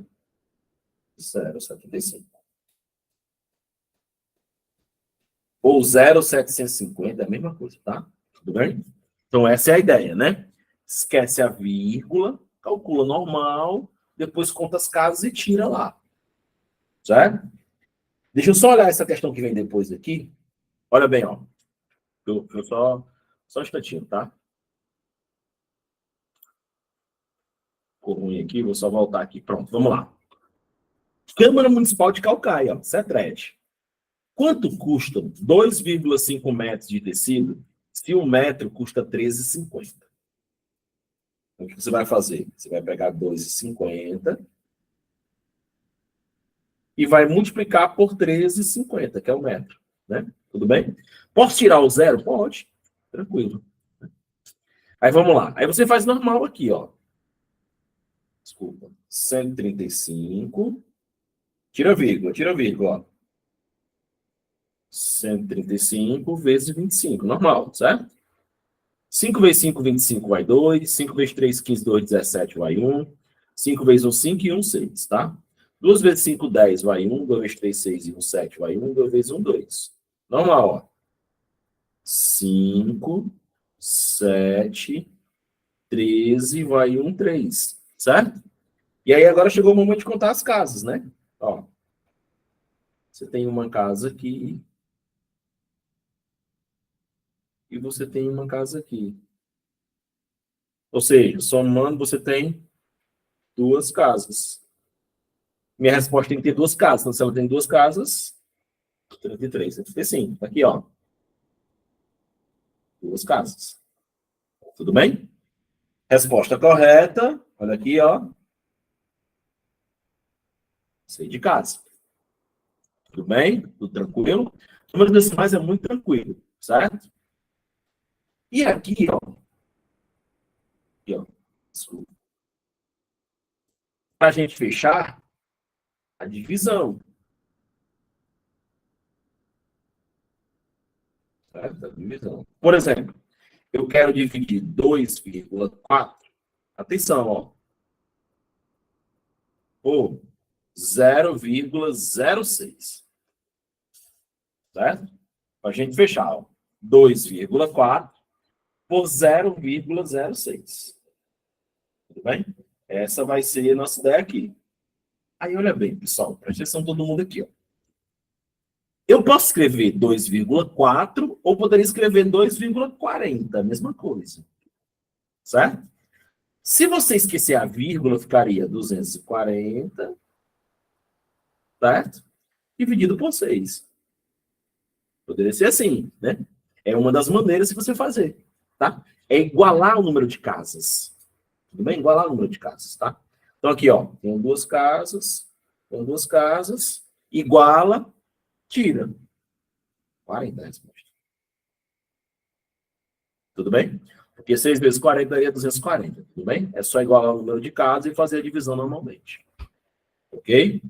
0,75. Ou 0,750, é a mesma coisa, tá? Tudo bem? Então essa é a ideia, né? Esquece a vírgula, calcula normal, depois conta as casas e tira lá. Certo? Deixa eu só olhar essa questão que vem depois aqui. Olha bem, ó. Eu só um instantinho, tá? Ficou ruim aqui, vou só voltar aqui. Pronto, vamos lá. Câmara Municipal de Calcaia, ó, CETRED. Quanto custa 2,5 metros de tecido se um metro custa 13,50? Então, o que você vai fazer? Você vai pegar 2,50 e vai multiplicar por 13,50, que é o metro. Né? Tudo bem? Posso tirar o zero? Pode. Tranquilo. Aí vamos lá. Aí você faz normal aqui, ó. Desculpa. 135. Tira vírgula, ó. 135 vezes 25, normal, certo? 5 vezes 5, 25 vai 2. 5 vezes 3, 15, 2, 17 vai 1. 5 vezes 1, 5 e 1, 6, tá? 2 vezes 5, 10 vai 1. 2 vezes 3, 6 e 1, 7 vai 1. 2 vezes 1, 2. Normal, ó. 5, 7, 13 vai 1, 3, certo? E aí agora chegou o momento de contar as casas, né? Ó. Você tem uma casa aqui. E você tem uma casa aqui. Ou seja, somando, você tem duas casas. Minha resposta tem que ter duas casas. Então, se ela tem duas casas, 33, 75. Tá aqui, ó. Duas casas. Tudo bem? Resposta correta. Olha aqui, ó. Sei de casa. Tudo bem? Tudo tranquilo? O número decimais é muito tranquilo, certo? E aqui, ó. Aqui, ó. Desculpa. Para a gente fechar, a divisão. Certo? A divisão. Por exemplo, eu quero dividir 2,4. Atenção, ó. Por 0,06. Certo? Para a gente fechar, ó. 2,4 por 0,06. Tudo bem? Essa vai ser a nossa ideia aqui. Aí, olha bem, pessoal. Presta atenção todo mundo aqui, ó. Eu posso escrever 2,4 ou poderia escrever 2,40, a mesma coisa. Certo? Se você esquecer a vírgula, ficaria 240, certo? Dividido por 6. Poderia ser assim, né? É uma das maneiras de você fazer, tá? É igualar o número de casas. Tudo bem? Igualar o número de casas, tá? Então, aqui, ó, tem duas casas, iguala, tira. 40 resposta. Tudo bem? Porque 6 vezes 40 daria 240, tudo bem? É só igualar o número de casas e fazer a divisão normalmente. Ok?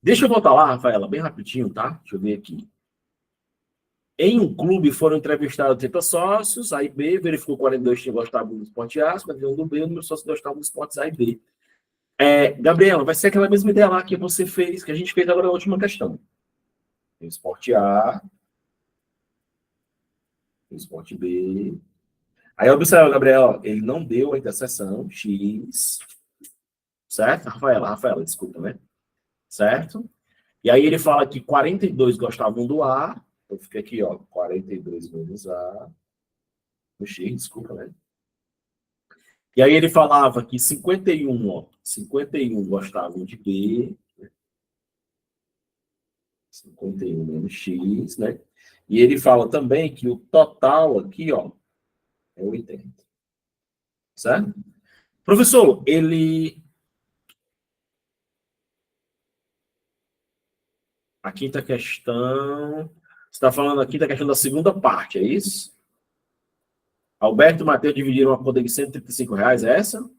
Deixa eu voltar lá, Rafaela, bem rapidinho, tá? Deixa eu ver aqui. Em um clube foram entrevistados 30 sócios, A e B, verificou 42 que gostavam do esporte A, 51 do B, o número de sócios gostavam do esportes A e B. Gabriela, vai ser aquela mesma ideia lá que você fez, que a gente fez agora na última questão. Tem o esporte A, tem o esporte B. Aí observa, Gabriela, ele não deu a interseção X, certo? Rafaela, desculpa, né? Certo? E aí ele fala que 42 gostavam do A, então fica aqui, ó, 42 menos A, o X, desculpa, né? E aí ele falava que 51, ó, 51 gostavam de B, 51 menos X, né? E ele fala também que o total aqui, ó, é 80. Certo? Professor, ele... A quinta questão... Você está falando aqui da questão da segunda parte, é isso? Alberto e Matheus dividiram uma conta de R$ 135, é essa?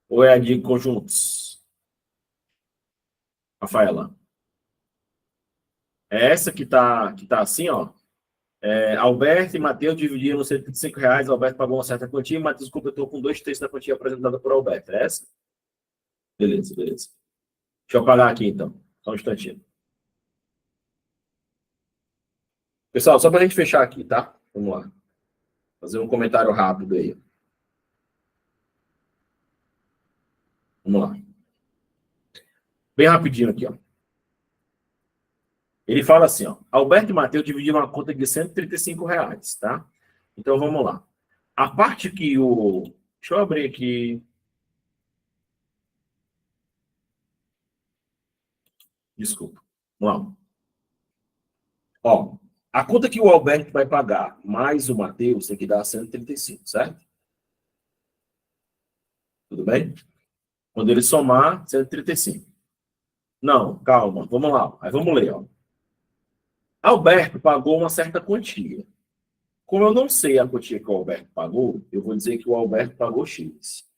Ou é a de conjuntos? Rafaela. É essa que tá assim, ó. Alberto e Matheus dividiram R$ 135. Alberto pagou uma certa quantia e Matheus completou com 2/3 da quantia apresentada por Alberto. É essa? Beleza. Deixa eu apagar aqui, então. Só um instantinho. Pessoal, só para a gente fechar aqui, tá? Vamos lá. Fazer um comentário rápido aí. Vamos lá. Bem rapidinho aqui, ó. Ele fala assim, ó. Alberto e Matheus dividiram uma conta de R$ 135, tá? Então, vamos lá. A parte que o... Deixa eu abrir aqui. Desculpa. Vamos lá. Ó, a conta que o Alberto vai pagar mais o Matheus tem que dar 135, certo? Tudo bem? Quando ele somar, 135. Não, calma, vamos lá. Aí vamos ler, ó. Alberto pagou uma certa quantia. Como eu não sei a quantia que o Alberto pagou, eu vou dizer que o Alberto pagou X.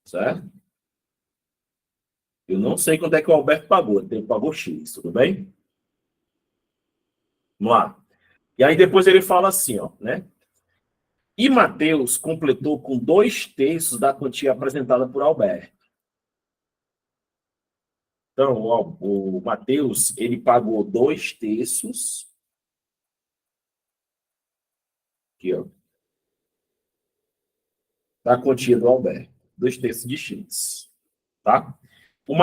Certo? Eu não sei quanto é que o Alberto pagou. Ele pagou X, tudo bem? Vamos lá. E aí depois ele fala assim, ó, né? E Matheus completou com 2/3 da quantia apresentada por Alberto. Então, ó, o Matheus, ele pagou 2/3. Aqui, ó. Da quantia do Alberto. 2/3 de X. Tá? O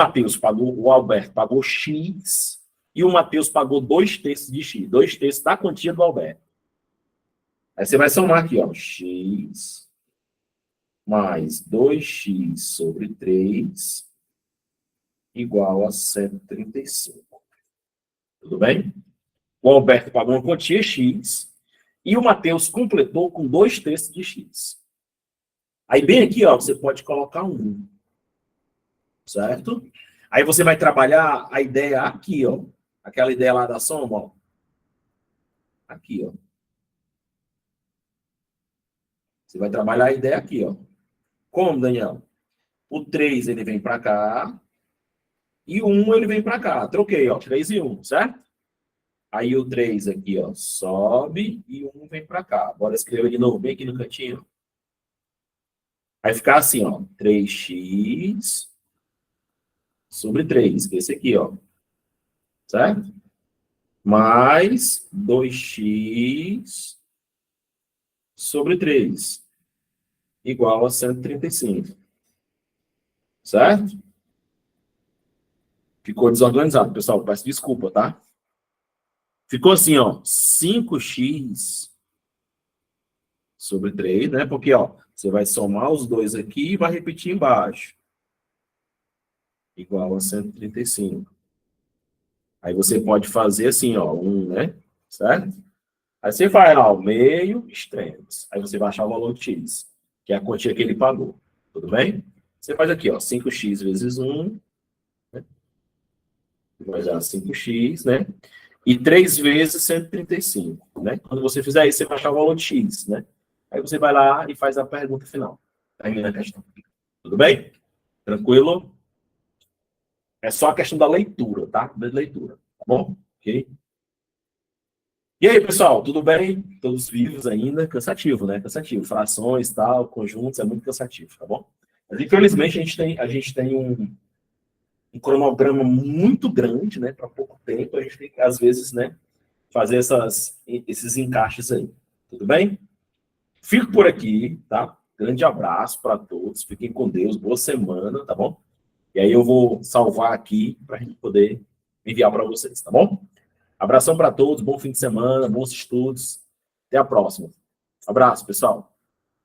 Alberto pagou X e o Matheus pagou 2/3 de X. 2/3 da quantia do Alberto. Aí você vai somar aqui, ó. X mais 2x sobre 3 igual a 135. Tudo bem? O Alberto pagou uma quantia X e o Matheus completou com 2/3 de X. Aí bem aqui, ó, você pode colocar 1. Certo? Aí você vai trabalhar a ideia aqui, ó. Aquela ideia lá da soma, ó. Aqui, ó. Você vai trabalhar a ideia aqui, ó. Como, Daniel? O 3 ele vem para cá e o 1 ele vem para cá. Troquei, ó. 3 e 1, certo? Aí o 3 aqui, ó, sobe e o 1 vem para cá. Bora escrever de novo, bem aqui no cantinho. Vai ficar assim, ó. 3x sobre 3, que é esse aqui, ó. Certo? Mais 2x sobre 3 igual a 135. Certo? Ficou desorganizado, pessoal. Peço desculpa, tá? Ficou assim, ó. 5x sobre 3, né? Porque, ó, você vai somar os dois aqui e vai repetir embaixo. Igual a 135. Aí você pode fazer assim, ó. 1, né? Certo? Aí você vai, ó, meio, extremos. Aí você vai achar o valor de x, que é a quantia que ele pagou. Tudo bem? Você faz aqui, ó. 5x vezes 1. Né? Vai dar 5x, né? E 3 vezes 135, né? Quando você fizer isso, você vai achar o valor de x, né? Aí você vai lá e faz a pergunta final. Termina a questão. Tudo bem? Tranquilo? É só a questão da leitura, tá? Da leitura, tá bom? Ok? E aí, pessoal, tudo bem? Todos vivos ainda? Cansativo, né? Cansativo. Frações, tal, conjuntos, é muito cansativo, tá bom? Mas, infelizmente, a gente tem um cronograma muito grande, né? Para pouco tempo, a gente tem que, às vezes, né? Fazer esses encaixes aí. Tudo bem? Fico por aqui, tá? Grande abraço para todos. Fiquem com Deus. Boa semana, tá bom? E aí eu vou salvar aqui para a gente poder enviar para vocês, tá bom? Abração para todos. Bom fim de semana, bons estudos. Até a próxima. Abraço, pessoal.